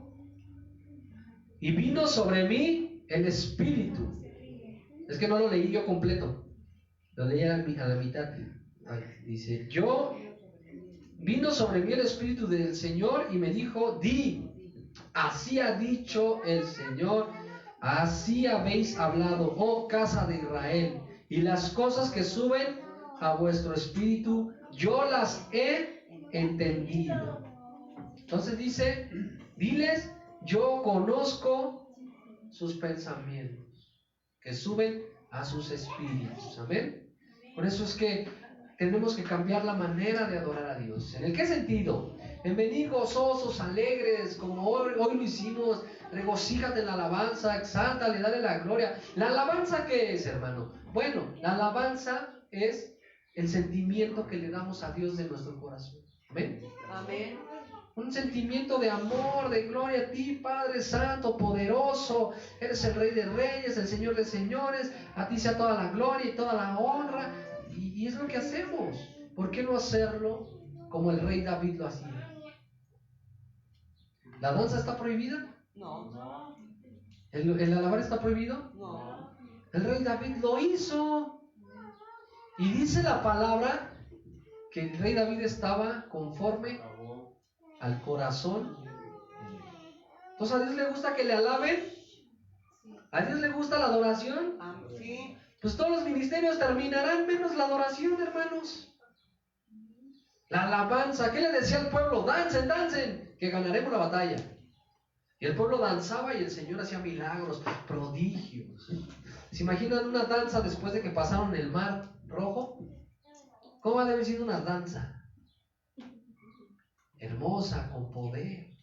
y vino sobre mí el Espíritu. Es que no lo leí yo completo, lo leí a la mitad. Dice, vino sobre mí el Espíritu del Señor y me dijo, di, así ha dicho el Señor, así habéis hablado, oh casa de Israel, y las cosas que suben a vuestro espíritu, yo las he entendido. Entonces dice, diles, yo conozco sus pensamientos, que suben a sus espíritus. Amén. Por eso es que tenemos que cambiar la manera de adorar a Dios. ¿En el qué sentido? En venir gozosos, alegres, como hoy lo hicimos. Regocíjate en la alabanza, exáltale, dale la gloria. ¿La alabanza qué es, hermano? Bueno, la alabanza es el sentimiento que le damos a Dios de nuestro corazón. Amén. Amén. Un sentimiento de amor, de gloria a ti, Padre Santo, poderoso. Eres el Rey de Reyes, el Señor de Señores. A ti sea toda la gloria y toda la honra. Y es lo que hacemos. ¿Por qué no hacerlo como el rey David lo hacía? ¿La danza está prohibida? No. ¿El alabar está prohibido? No. El rey David lo hizo. Y dice la palabra que el rey David estaba conforme al corazón. Entonces, ¿a Dios le gusta que le alaben? ¿A Dios le gusta la adoración? Sí. Pues todos los ministerios terminarán menos la adoración, hermanos. La alabanza. ¿Qué le decía al pueblo? Dancen, dancen, que ganaremos la batalla. Y el pueblo danzaba y el Señor hacía milagros, prodigios. ¿Se imaginan una danza después de que pasaron el mar rojo? ¿Cómo ha de haber sido una danza? Hermosa, con poder.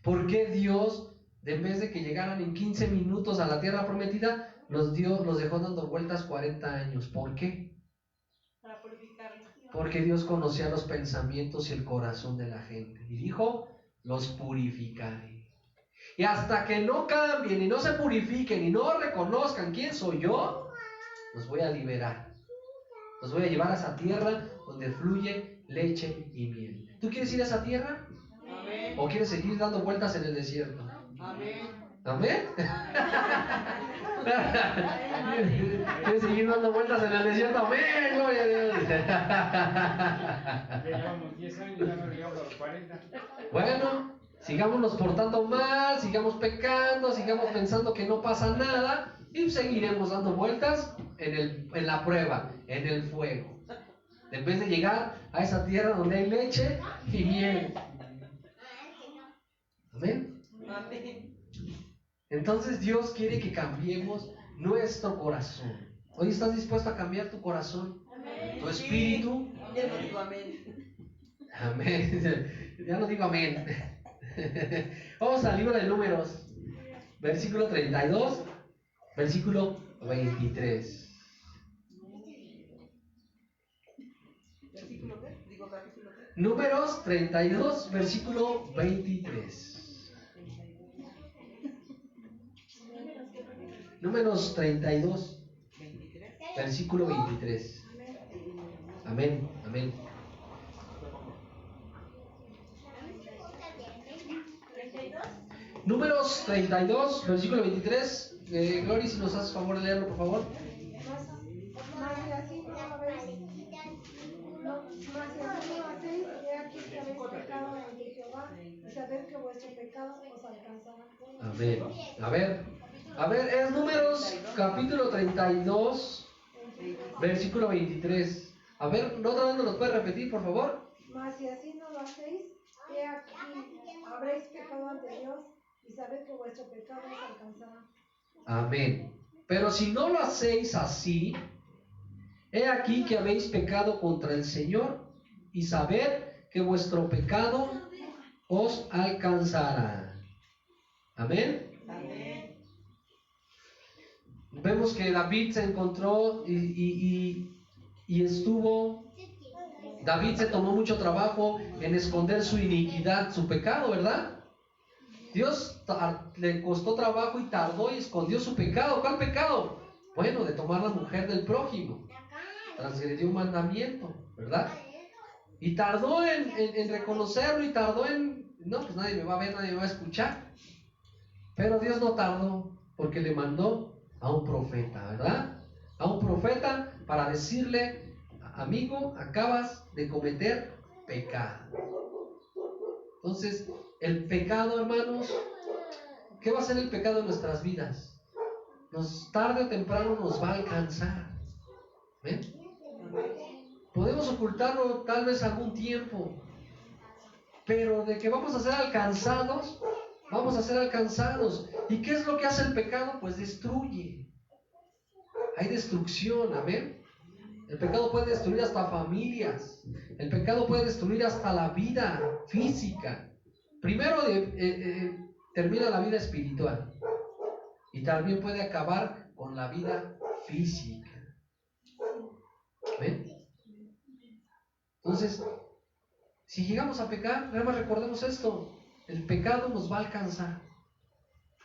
¿Por qué Dios, en vez de que llegaran en 15 minutos a la tierra prometida, los dejó dando vueltas 40 años? ¿Por qué? Para purificarlos. Porque Dios conocía los pensamientos y el corazón de la gente. Y dijo, los purificaré. Y hasta que no cambien y no se purifiquen y no reconozcan quién soy yo, los voy a liberar. Los voy a llevar a esa tierra donde fluye leche y miel. ¿Tú quieres ir a esa tierra? Amén. ¿O quieres seguir dando vueltas en el desierto? Amén. ¿Amén? ¿Quieres seguir dando vueltas en el desierto? ¡Amén! ¡Gloria a Dios! Llevamos 10 años y ya no llegamos a los 40. Bueno, sigámonos portando mal, sigamos pecando, sigamos pensando que no pasa nada y seguiremos dando vueltas en la prueba, en el fuego. En vez de llegar a esa tierra donde hay leche y miel. ¿Amén? Amén. Entonces Dios quiere que cambiemos nuestro corazón. ¿Hoy estás dispuesto a cambiar tu corazón? ¿Tu espíritu? Ya no digo amén. Amén. Ya no digo amén. Vamos al libro de Números, versículo 32, versículo 23. ¿Versículo qué? Digo capítulo qué. Números 32, versículo 23. Números 32, 23. versículo 23. Amén, amén. Números 32, versículo 23. Glory, si nos haces favor de leerlo, por favor. Mas si así no hacéis, he aquí que habéis pecado ante Jehová, y sabed que vuestro pecado os alcanzará. Amén. A ver, es Números capítulo 32, versículo 23. A ver, ¿otra vez nos lo puedes repetir, por favor? Mas si así no lo hacéis, he aquí habréis pecado ante Dios, y sabed que vuestro pecado os alcanzará. Amén. Pero si no lo hacéis así, he aquí que habéis pecado contra el Señor, y sabed que vuestro pecado os alcanzará. Amén. Amén. Vemos que David se encontró y estuvo. David se tomó mucho trabajo en esconder su iniquidad, su pecado, ¿verdad? Dios le costó trabajo y tardó y escondió su pecado. ¿Cuál pecado? Bueno, de tomar la mujer del prójimo. Transgredió un mandamiento, ¿verdad? Y tardó en reconocerlo y tardó en... No, pues nadie me va a ver, nadie me va a escuchar. Pero Dios no tardó porque le mandó a un profeta, ¿verdad? A un profeta para decirle, amigo, acabas de cometer pecado. Entonces, el pecado, hermanos, ¿qué va a ser el pecado en nuestras vidas? Tarde o temprano nos va a alcanzar. ¿Ven? Podemos ocultarlo tal vez algún tiempo, pero de que vamos a ser alcanzados, vamos a ser alcanzados. ¿Y qué es lo que hace el pecado? Pues destruye. Hay destrucción, amén. El pecado puede destruir hasta familias. El pecado puede destruir hasta la vida física. Primero termina la vida espiritual y también puede acabar con la vida física. ¿Ven? Entonces, si llegamos a pecar, nada más recordemos esto: el pecado nos va a alcanzar,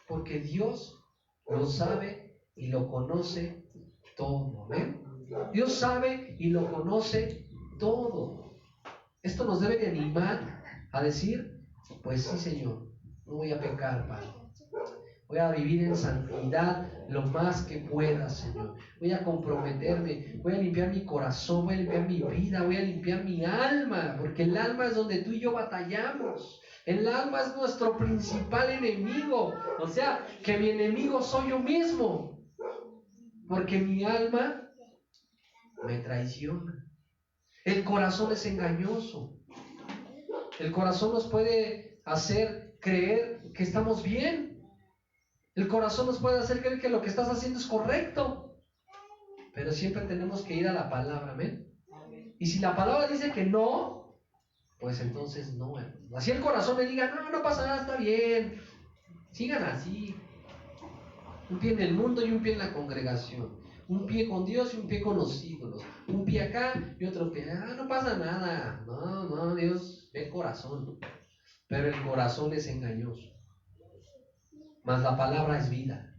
porque Dios lo sabe y lo conoce todo. ¿Ven? Dios sabe y lo conoce todo. Esto nos debe de animar a decir, pues sí, Señor, no voy a pecar, Padre. Voy a vivir en santidad lo más que pueda, Señor. Voy a comprometerme, voy a limpiar mi corazón, voy a limpiar mi vida, voy a limpiar mi alma, porque el alma es donde tú y yo batallamos. El alma es nuestro principal enemigo. O sea, que mi enemigo soy yo mismo, porque mi alma me traiciona. El corazón es engañoso. El corazón nos puede hacer creer que estamos bien. El corazón nos puede hacer creer que lo que estás haciendo es correcto. Pero siempre tenemos que ir a la palabra, ¿amén? Y si la palabra dice que no, pues entonces no, hermano. Así el corazón le diga, no pasa nada, está bien. Sigan así. Un pie en el mundo y un pie en la congregación. Un pie con Dios y un pie con los ídolos. Un pie acá y otro pie. No pasa nada. No, Dios ve corazón. Pero el corazón es engañoso. Mas la palabra es vida.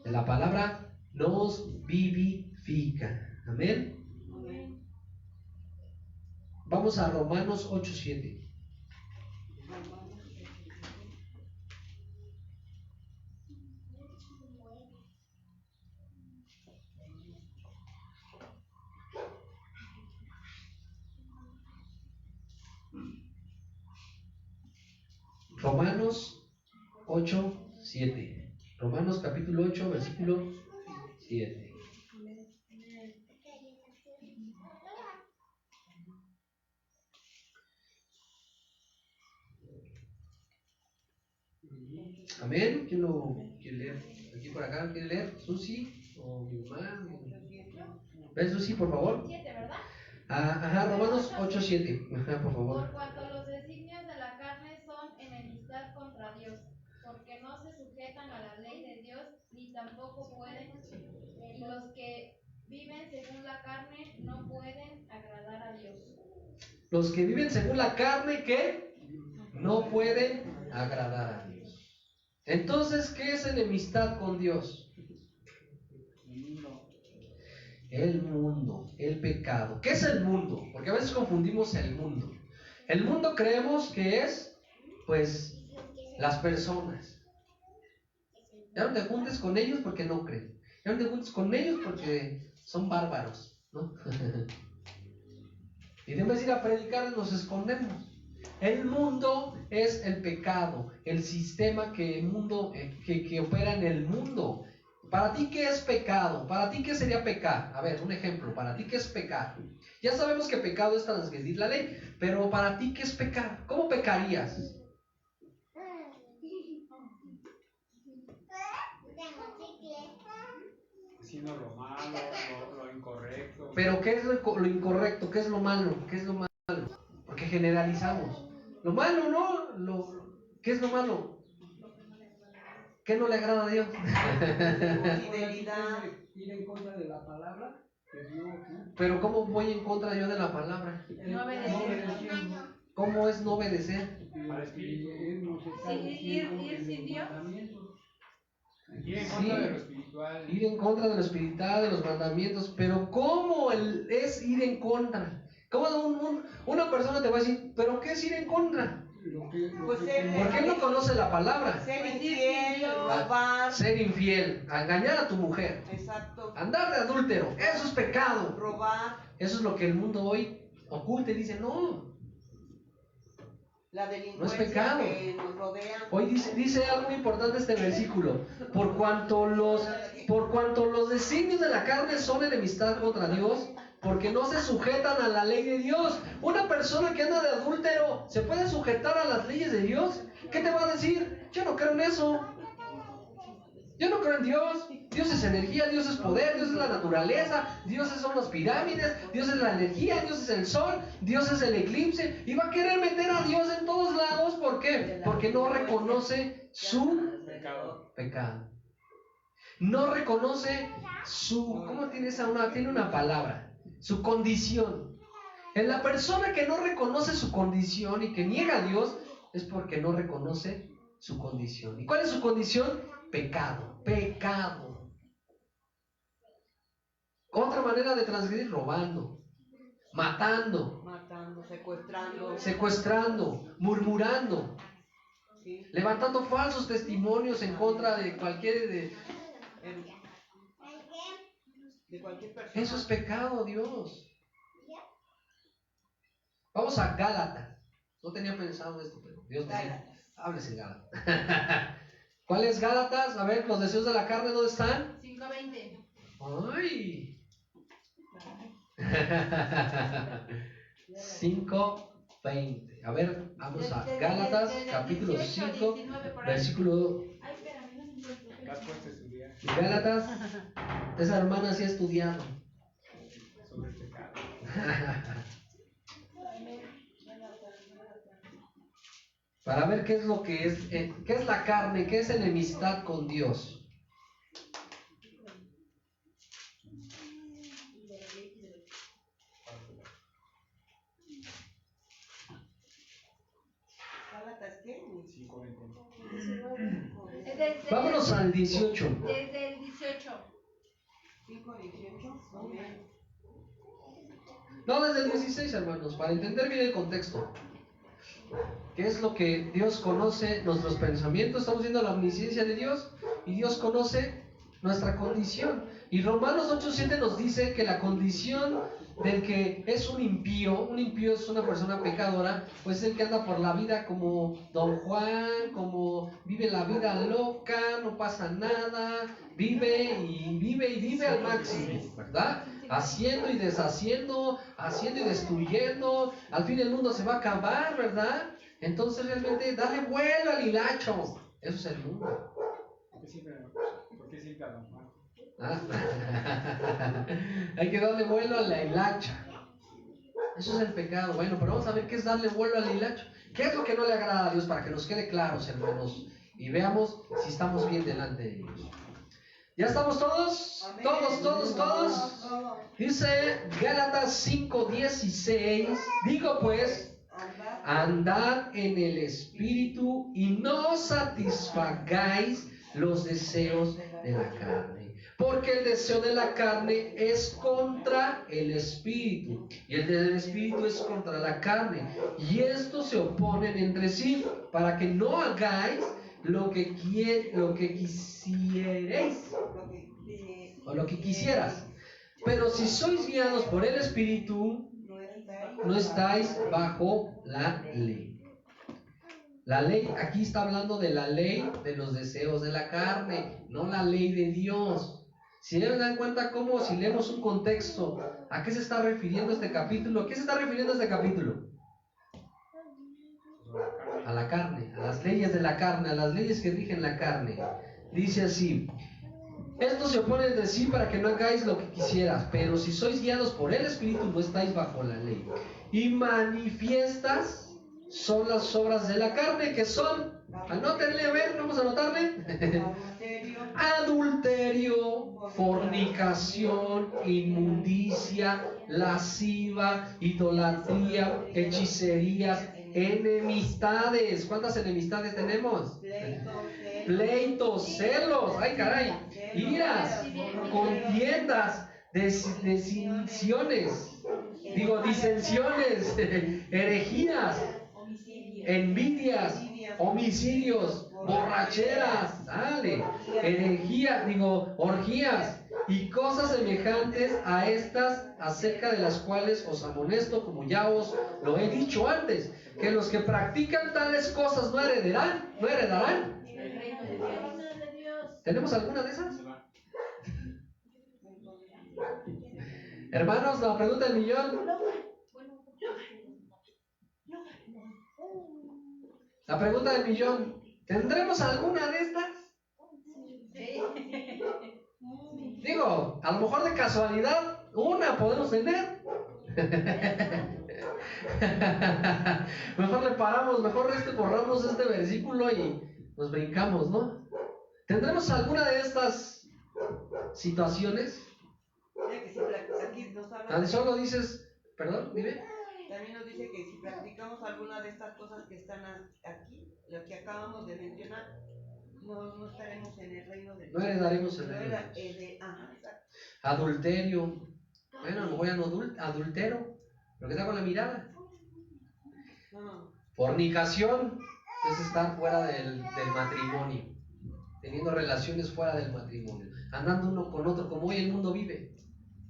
La palabra nos vivifica. Amén. Vamos a Romanos 8:7. Romanos 8:7. Romanos capítulo 8, versículo 7. Amén. ¿Quién lo quiere leer? Aquí por acá, ¿quiere leer? ¿Susi? ¿O mi mamá? ¿Ves, Susi, por favor? 7, ¿verdad? Ajá, Romanos 8:7. Ajá, por favor. Por cuanto los designios de la carne son enemistad contra Dios, porque no se sujetan a la ley de Dios, ni tampoco pueden, y los que viven según la carne no pueden agradar a Dios. Los que viven según la carne, ¿qué? No pueden agradar a Dios. Entonces, ¿qué es enemistad con Dios? El mundo, el pecado. ¿Qué es el mundo? Porque a veces confundimos el mundo. El mundo creemos que es, pues, las personas. Ya no te juntes con ellos porque no creen. Ya no te juntes con ellos porque son bárbaros, ¿no? Y en vez de ir a predicar, nos escondemos. El mundo es el pecado, el sistema que opera en el mundo. ¿Para ti qué es pecado? ¿Para ti qué sería pecar? A ver, un ejemplo. ¿Para ti qué es pecar? Ya sabemos que pecado es transgredir la ley, pero ¿para ti qué es pecar? ¿Cómo pecarías? Haciendo lo malo, lo incorrecto. Pero ¿qué es lo incorrecto? ¿Qué es lo malo? ¿Qué es lo malo? Porque generalizamos. Lo malo, ¿no? ¿Qué es lo malo? ¿Qué no le agrada a Dios? Fidelidad. Ir en contra de la palabra de Dios, ¿no? Pero ¿cómo voy en contra yo de la palabra? No obedecer. ¿Cómo es no obedecer? Al Espíritu. Él nos está Sí, diciendo ir en sin los Dios. mandamientos. Ir en Sí. contra de lo espiritual. Ir en contra de lo espiritual, de los mandamientos, pero ¿cómo es ir en contra? ¿Cómo una persona te va a decir, pero qué es ir en contra? Pues Porque él no conoce la palabra. ser infiel, robar. Ser infiel, engañar a tu mujer, Exacto. andar de adúltero, eso es pecado. Robar. Eso es lo que el mundo hoy oculta y dice, no, La no es delincuencia pecado. que nos rodea. Hoy dice algo muy importante este versículo, por cuanto los designios de la carne son enemistad contra Dios, porque no se sujetan a la ley de Dios. Una persona que anda de adúltero, ¿se puede sujetar a las leyes de Dios? ¿Qué te va a decir? Yo no creo en eso. Yo no creo en Dios. Dios es energía, Dios es poder, Dios es la naturaleza, Dios son las pirámides, Dios es la energía, Dios es el sol, Dios es el eclipse. Y va a querer meter a Dios en todos lados. ¿Por qué? Porque no reconoce su pecado. No reconoce su... ¿Cómo tiene tiene una palabra? Su condición. En la persona que no reconoce su condición y que niega a Dios es porque no reconoce su condición. ¿Y cuál es su condición? Pecado. Pecado. Otra manera de transgredir, robando, matando, secuestrando, murmurando, Sí. levantando falsos testimonios en contra de cualquier... De cualquier persona. Eso es pecado, Dios. Vamos a Gálatas. No tenía pensado esto, pero Dios me dijo, Gálatas. hables en Gálatas. ¿Cuál es Gálatas? A ver, los deseos de la carne, ¿dónde están? 5:20. ¡Ay! 5:20. A ver, vamos a Gálatas, capítulo 5, versículo... Ay, espérame, no se encuentra. ¿Te has puesto a estudiar Gálatas, esa hermana sí ha estudiado. sobre el pecado? Para ver qué es lo que es, qué es la carne, qué es enemistad con Dios. ¿Gálatas qué? 5:20. Vámonos al 18. Desde el 18. 5:18. Amén. No, desde el 16, hermanos, para entender bien el contexto. ¿Qué es lo que Dios conoce? Nuestros pensamientos. Estamos viendo la omnisciencia de Dios y Dios conoce nuestra condición. Y Romanos 8:7 nos dice que la condición del que es un impío es una persona pecadora, pues es el que anda por la vida como Don Juan, como vive la vida loca, no pasa nada, vive al máximo, ¿verdad? Haciendo y deshaciendo, haciendo y destruyendo, al fin el mundo se va a acabar, ¿verdad? Entonces realmente dale vuelo al hilacho, eso es el mundo. ¿Por qué siempre a Don Juan? ¿Ah? Hay que darle vuelo a la hilacha. Eso es el pecado. Bueno, pero vamos a ver qué es darle vuelo a la hilacha. ¿Qué es lo que no le agrada a Dios? Para que nos quede claros, hermanos, y veamos si estamos bien delante de Dios. ¿Ya estamos todos? Amén. ¿Todos? Dice Gálatas 5:16. Digo pues, andad en el Espíritu y no satisfagáis los deseos de la carne. Porque el deseo de la carne es contra el Espíritu y el del Espíritu es contra la carne. Y estos se oponen entre sí para que no hagáis lo que quisierais o lo que quisieras. Pero si sois guiados por el Espíritu, no estáis bajo la ley. La ley, aquí está hablando de la ley de los deseos de la carne, no la ley de Dios. Si se dan cuenta cómo, si leemos un contexto, ¿a qué se está refiriendo este capítulo? ¿A qué se está refiriendo este capítulo? A la carne, a las leyes de la carne, a las leyes que rigen la carne. Dice así: estos se oponen entre sí para que no hagáis lo que quisieras, pero si sois guiados por el Espíritu no estáis bajo la ley. Y manifiestas son las obras de la carne, que son, anótenle, a ver, vamos a anotarle. Adulterio, Adulterio, fornicación, inmundicia, lasciva, idolatría, hechicerías, enemistades. ¿Cuántas enemistades tenemos? Pleitos, celos, ay caray, iras, contiendas, disensiones, herejías, envidias, homicidios, borracheras, orgías y cosas semejantes a estas, acerca de las cuales os amonesto, como ya os lo he dicho antes, que los que practican tales cosas no heredarán. ¿Tenemos alguna de esas? Hermanos, la pregunta del millón. La pregunta del millón. ¿Tendremos alguna de estas? Digo, a lo mejor de casualidad, una podemos tener. Mejor le paramos, mejor borramos este versículo y nos brincamos, ¿no? ¿Tendremos alguna de estas situaciones? Aquí nos habla, Tan solo dices, perdón, dime. también nos dice que si practicamos alguna de estas cosas que están aquí, lo que acabamos de mencionar, no estaremos en el reino de Dios. No heredaremos el reino de Dios. Adulterio. Bueno, a lo mejor ya no adultero, pero que está con la mirada. Fornicación es estar fuera del matrimonio, teniendo relaciones fuera del matrimonio, andando uno con otro como hoy el mundo vive.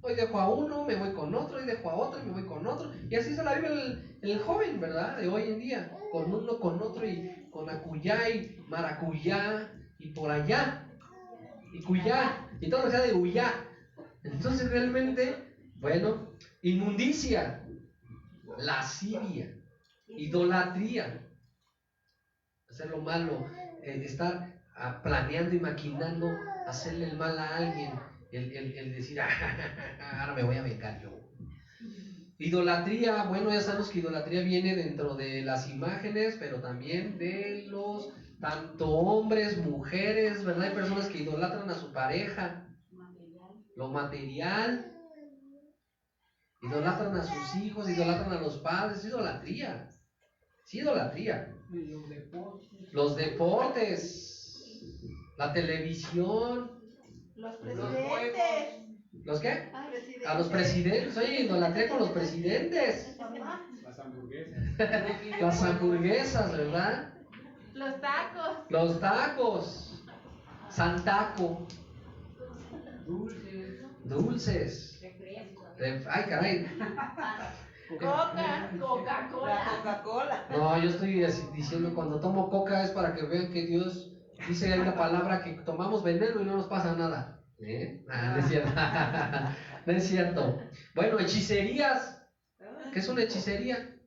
Hoy dejo a uno, me voy con otro, y dejo a otro, y me voy con otro, y así se la vive el joven, ¿verdad? De hoy en día, con uno, con otro, y con acuyá, y maracuyá, y por allá, y cuyá, y todo lo que sea de huyá. Entonces realmente, bueno, inmundicia, lascivia, idolatría, hacer lo malo, estar planeando y maquinando hacerle el mal a alguien, el decir, ahora me voy a vengar yo. Idolatría, bueno, ya sabemos que idolatría viene dentro de las imágenes, pero también de los, tanto hombres, mujeres, ¿verdad? Hay personas que idolatran a su pareja, lo material, idolatran a sus hijos, idolatran a los padres, es idolatría. Sí, idolatría. Los deportes, la televisión, los presidentes. ¿Los qué? A los presidentes. Oye, idolatría con los presidentes. Las hamburguesas. Las hamburguesas, ¿verdad? Los tacos. Los tacos. Santaco. Dulces. Ay, caray. Coca-Cola. No, yo estoy diciendo, cuando tomo coca es para que vean que Dios dice en la palabra que tomamos veneno y no nos pasa nada. No es cierto. No es cierto. Bueno, hechicerías. ¿Qué es una hechicería?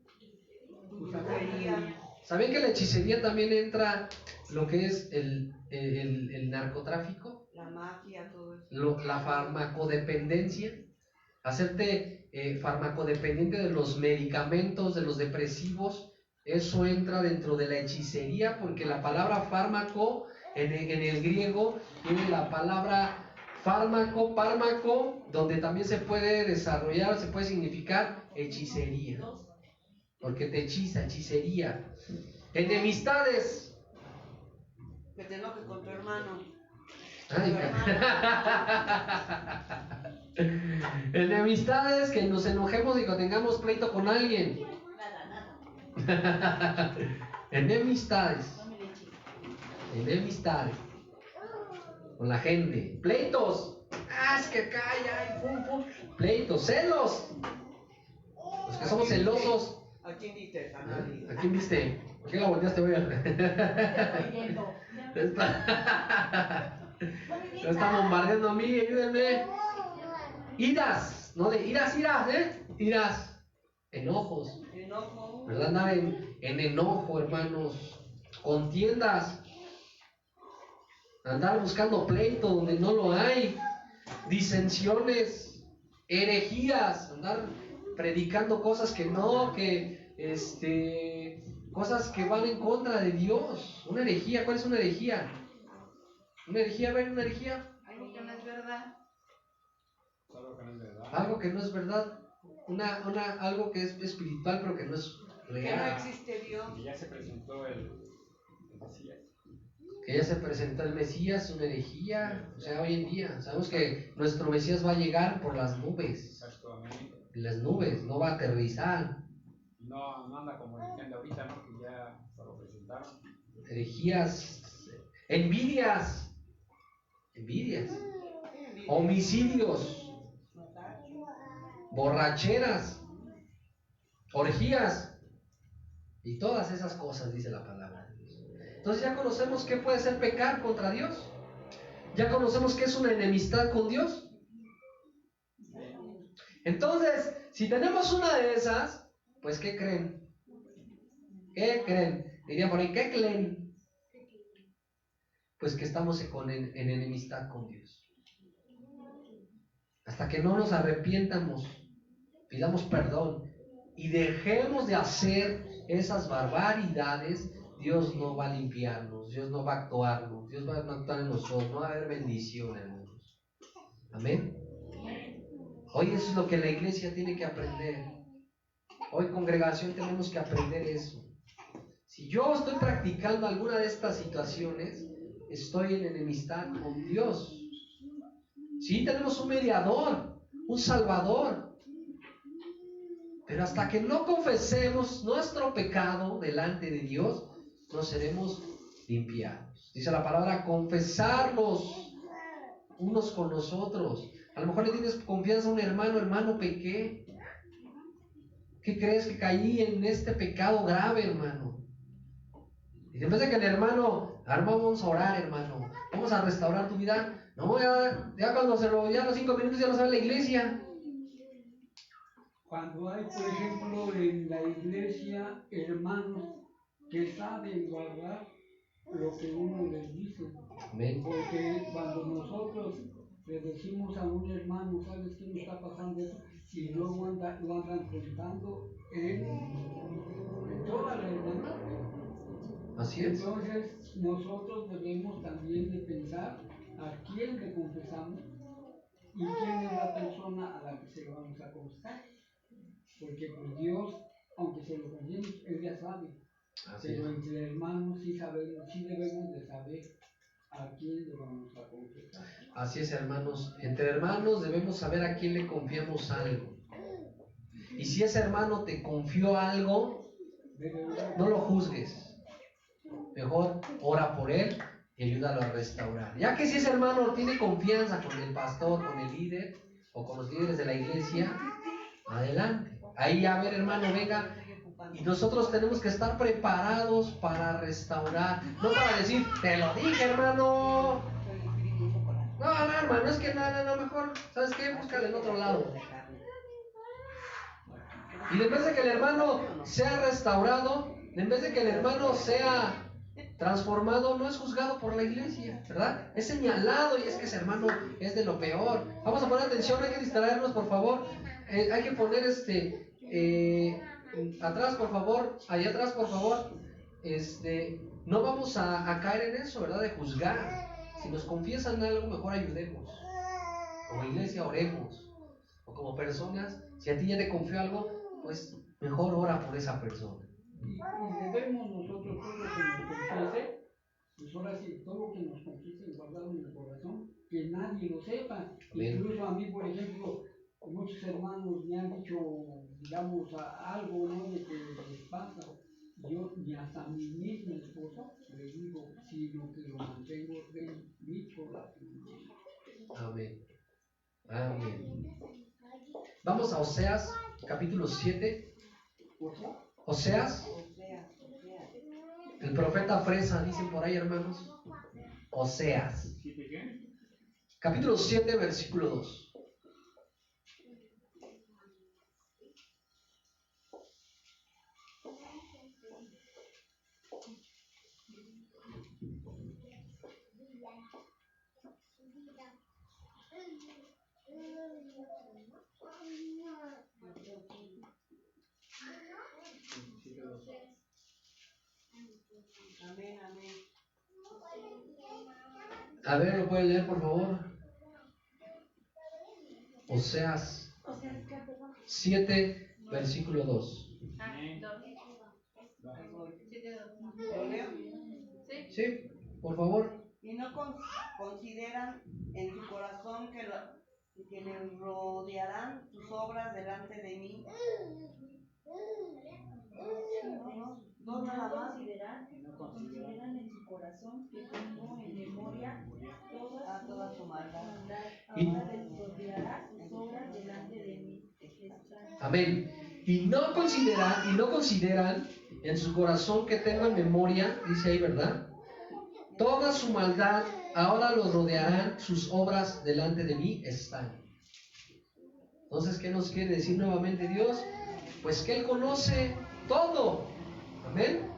¿Saben que la hechicería también entra lo que es el narcotráfico? La mafia, todo eso. La farmacodependencia. Hacerte farmacodependiente de los medicamentos, de los depresivos. Eso entra dentro de la hechicería, porque la palabra fármaco en el griego tiene la palabra pármaco, donde también se puede desarrollar, se puede significar hechicería, porque te hechiza, hechicería. Enemistades. Que te enojes con tu hermano. Ay, enemistades, que nos enojemos y que tengamos pleito con alguien. Enemistades con la gente. Pleitos. Es que calla, pleitos, celos. Los que somos celosos. ¿A quién viste? A nadie. ¿A quién viste? ¿Por qué la volteaste, güey? Me está bombardeando a mí, ayúdenme. Iras, no de iras, iras, enojos, ¿verdad? Andar en enojo, hermanos. Contiendas, andar buscando pleito donde no lo hay, disensiones, herejías, andar predicando cosas que no, que cosas que van en contra de Dios. Una herejía, ¿cuál es una herejía? Una herejía, ¿ven una herejía? Algo que no es verdad. Algo que no es verdad. Algo que no es verdad. Algo que es espiritual, pero que no es Que no real. existe Dios. Y ya se presentó el Mesías. Que ya se presentó el Mesías, una herejía. O sea, hoy en día sabemos que nuestro Mesías va a llegar por las nubes. Exacto, amén. Las nubes, no va a aterrizar. No anda como el que anda ahorita, ¿no? Que ya se lo presentaron. Herejías, envidias, homicidios, borracheras, orgías y todas esas cosas, dice la palabra de Dios. Entonces ya conocemos qué puede ser pecar contra Dios. Ya conocemos qué es una enemistad con Dios. Entonces, si tenemos una de esas, pues ¿qué creen? ¿Qué creen? Diría por ahí, ¿qué creen? Pues que estamos en enemistad con Dios. Hasta que no nos arrepientamos, pidamos perdón y dejemos de hacer esas barbaridades, Dios no va a limpiarnos, Dios no va a actuarnos, Dios va a actuar en nosotros, no va a haber bendición, hermanos. Amén. Hoy eso es lo que la iglesia tiene que aprender. Hoy, congregación, tenemos que aprender eso. Si yo estoy practicando alguna de estas situaciones, estoy en enemistad con Dios. Sí, tenemos un mediador, un salvador. Pero hasta que no confesemos nuestro pecado delante de Dios, no seremos limpiados. Dice la palabra, confesarnos unos con los otros. A lo mejor le tienes confianza a un hermano, pequé. ¿Qué crees? Que caí en este pecado grave, hermano. Y en vez de que el hermano vamos a orar, hermano, vamos a restaurar tu vida. No, ya cuando ya los 5 minutos ya no sabe la iglesia. Cuando hay, por ejemplo, en la iglesia hermanos que saben guardar lo que uno les dice. Amén. Porque cuando nosotros le decimos a un hermano, ¿sabes qué me está pasando eso? Y luego lo andan contando en toda la hermandad. Así es. Entonces, nosotros debemos también de pensar a quién le confesamos y quién es la persona a la que se lo vamos a confesar. Porque pues Dios, aunque se lo confesemos, Él ya sabe. Así Pero es. entre hermanos sí sabemos, sí debemos de saber a quién le vamos a confesar. Así es, hermanos. Entre hermanos debemos saber a quién le confiamos algo. Y si ese hermano te confió algo, no lo juzgues. Mejor ora por él y ayúdalo a restaurar. Ya que si ese hermano tiene confianza con el pastor, con el líder o con los líderes de la iglesia, adelante. Ahí, a ver, hermano, venga. Y nosotros tenemos que estar preparados para restaurar. No para decir, te lo dije, hermano. No, hermano, es que no, mejor, ¿sabes qué? Búscale en otro lado. Y en vez de que el hermano sea restaurado, en vez de que el hermano sea transformado, no es juzgado por la iglesia, ¿verdad? Es señalado y es que ese hermano es de lo peor. Vamos a poner atención, hay que distraernos, por favor. Hay que poner atrás, por favor, allá atrás, por favor. No vamos a caer en eso, ¿verdad? De juzgar. Si nos confiesan algo, mejor ayudemos. Como iglesia, oremos. O como personas, si a ti ya te confió algo, pues mejor ora por esa persona. Y debemos nosotros todo lo que nos confiese, pues ahora sí, todo lo que nos confiese guardado en el corazón, que nadie lo sepa. Bien. Incluso a mí, por ejemplo, muchos hermanos me han dicho, digamos, algo, ¿no?, de que les pasa. Yo ni hasta a mi misma esposa le digo, sino que lo mantengo en mi corazón. Amén. Amén. Vamos a Oseas, capítulo 7. Oseas, el profeta fresa, dicen por ahí, hermanos. Oseas, capítulo 7, versículo 2. Amén, amén. A ver, ¿lo pueden leer, por favor? Oseas 7, versículo 2. Amén. Ahí voy. 7:2. ¿Lo leo? Sí. Sí, por favor. Y no consideran en su corazón que les rodearán sus obras delante de mí. No, nada más. Consideran en su corazón que tengo en memoria Toda su maldad. ahora les rodeará sus obras delante de mí. Amén. Y no consideran en su corazón que tengo en memoria, dice ahí, ¿verdad? Toda su maldad, ahora los rodearán, sus obras delante de mí están. Entonces, ¿qué nos quiere decir nuevamente Dios? Pues que Él conoce todo. Amén.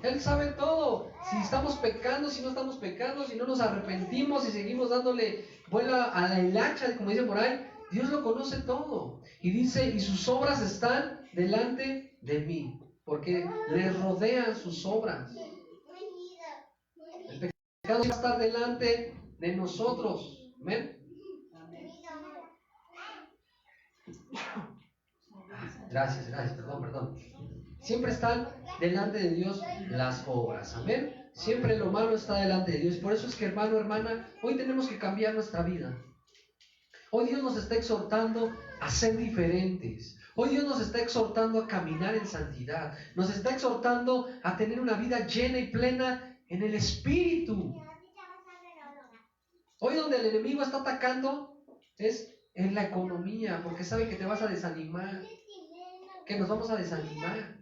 Él sabe todo. Si estamos pecando, si no estamos pecando, si no nos arrepentimos y seguimos dándole vuela a la hilacha, como dicen por ahí, Dios lo conoce todo. Y dice, y sus obras están delante de mí, porque les rodean sus obras. El pecado va a estar delante de nosotros. Amén. Gracias, perdón. Siempre están delante de Dios las obras. Amén. Siempre lo malo está delante de Dios. Por eso es que, hermano, hermana, hoy tenemos que cambiar nuestra vida. Hoy Dios nos está exhortando a ser diferentes. Hoy Dios nos está exhortando a caminar en santidad. Nos está exhortando a tener una vida llena y plena en el Espíritu. Hoy donde el enemigo está atacando es en la economía, porque sabe que te vas a desanimar, que nos vamos a desanimar.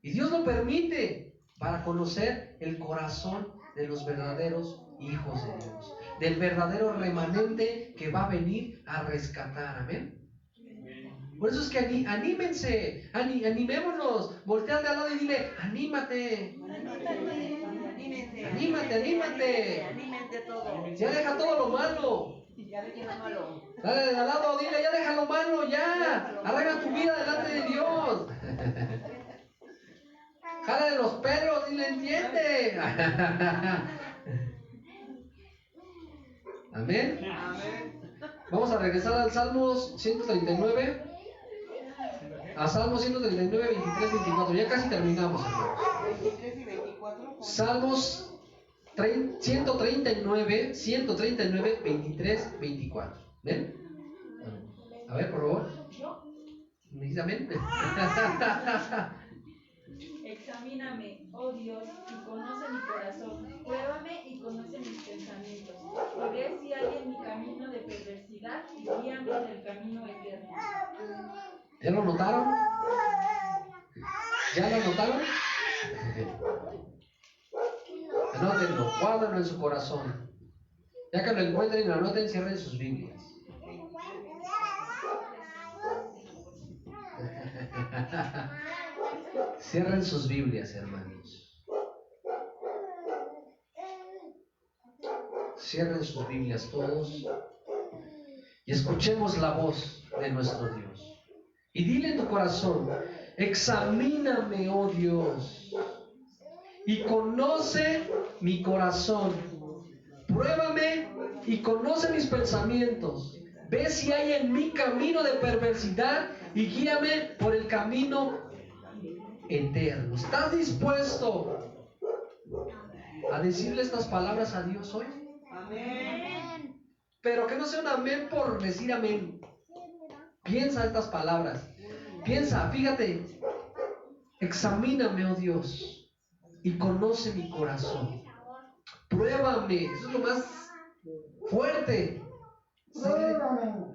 Y Dios lo permite para conocer el corazón de los verdaderos hijos de Dios, del verdadero remanente que va a venir a rescatar. Amén. Por eso es que anímense, animémonos, voltea de al lado y dile, anímate. Anímate todo. Ya deja todo lo malo. Ya deja lo malo. Dale de al lado, dile, ya deja lo malo, ya. Arregla tu vida delante de Dios. Jala de los pelos, dile, entiende. Amén. Vamos a regresar al Salmos 139. A Salmos 139, 23, 24. Ya casi terminamos, hermanos. 23 y 24. Salmos 139, 23, 24. ¿Ven? A ver, por favor. ¿Me dice amén? Examíname, oh Dios, y conoce mi corazón. Pruébame y conoce mis pensamientos. Y ve si hay en mi camino de perversidad y guíame en el camino eterno. ¿Ya lo notaron? ¿Ya lo notaron? Anótenlo, guárdenlo en su corazón. Ya que lo encuentren, anoten, cierren sus Biblias. Cierren sus Biblias, hermanos. Cierren sus Biblias todos y escuchemos la voz de nuestro Dios. Y dile en tu corazón, examíname, oh Dios, y conoce mi corazón. Pruébame y conoce mis pensamientos. Ve si hay en mí camino de perversidad y guíame por el camino eterno. ¿Estás dispuesto a decirle estas palabras a Dios hoy? Amén. Pero que no sea un amén por decir amén. Piensa estas palabras. Piensa, fíjate. Examíname, oh Dios, y conoce mi corazón. Pruébame. Eso es lo más fuerte.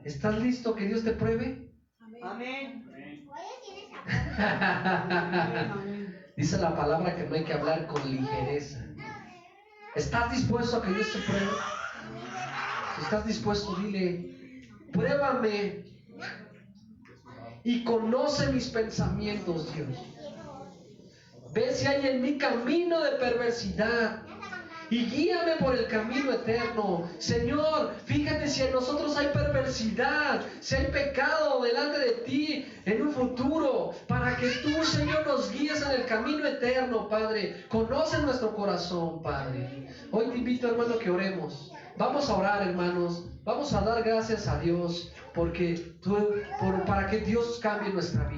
¿Estás listo que Dios te pruebe? Amén. Dice la palabra que no hay que hablar con ligereza. ¿Estás dispuesto a que Dios te pruebe? Si estás dispuesto, dile, pruébame y conoce mis pensamientos, Dios. Ve si hay en mí camino de perversidad y guíame por el camino eterno. Señor, fíjate si en nosotros hay perversidad, si hay pecado delante de ti en un futuro, para que tú, Señor, nos guíes guíes en el camino eterno, Padre. Conoce nuestro corazón, Padre. Hoy te invito, hermano, que oremos. Vamos a orar, hermanos. Vamos a dar gracias a Dios para que Dios cambie nuestra vida.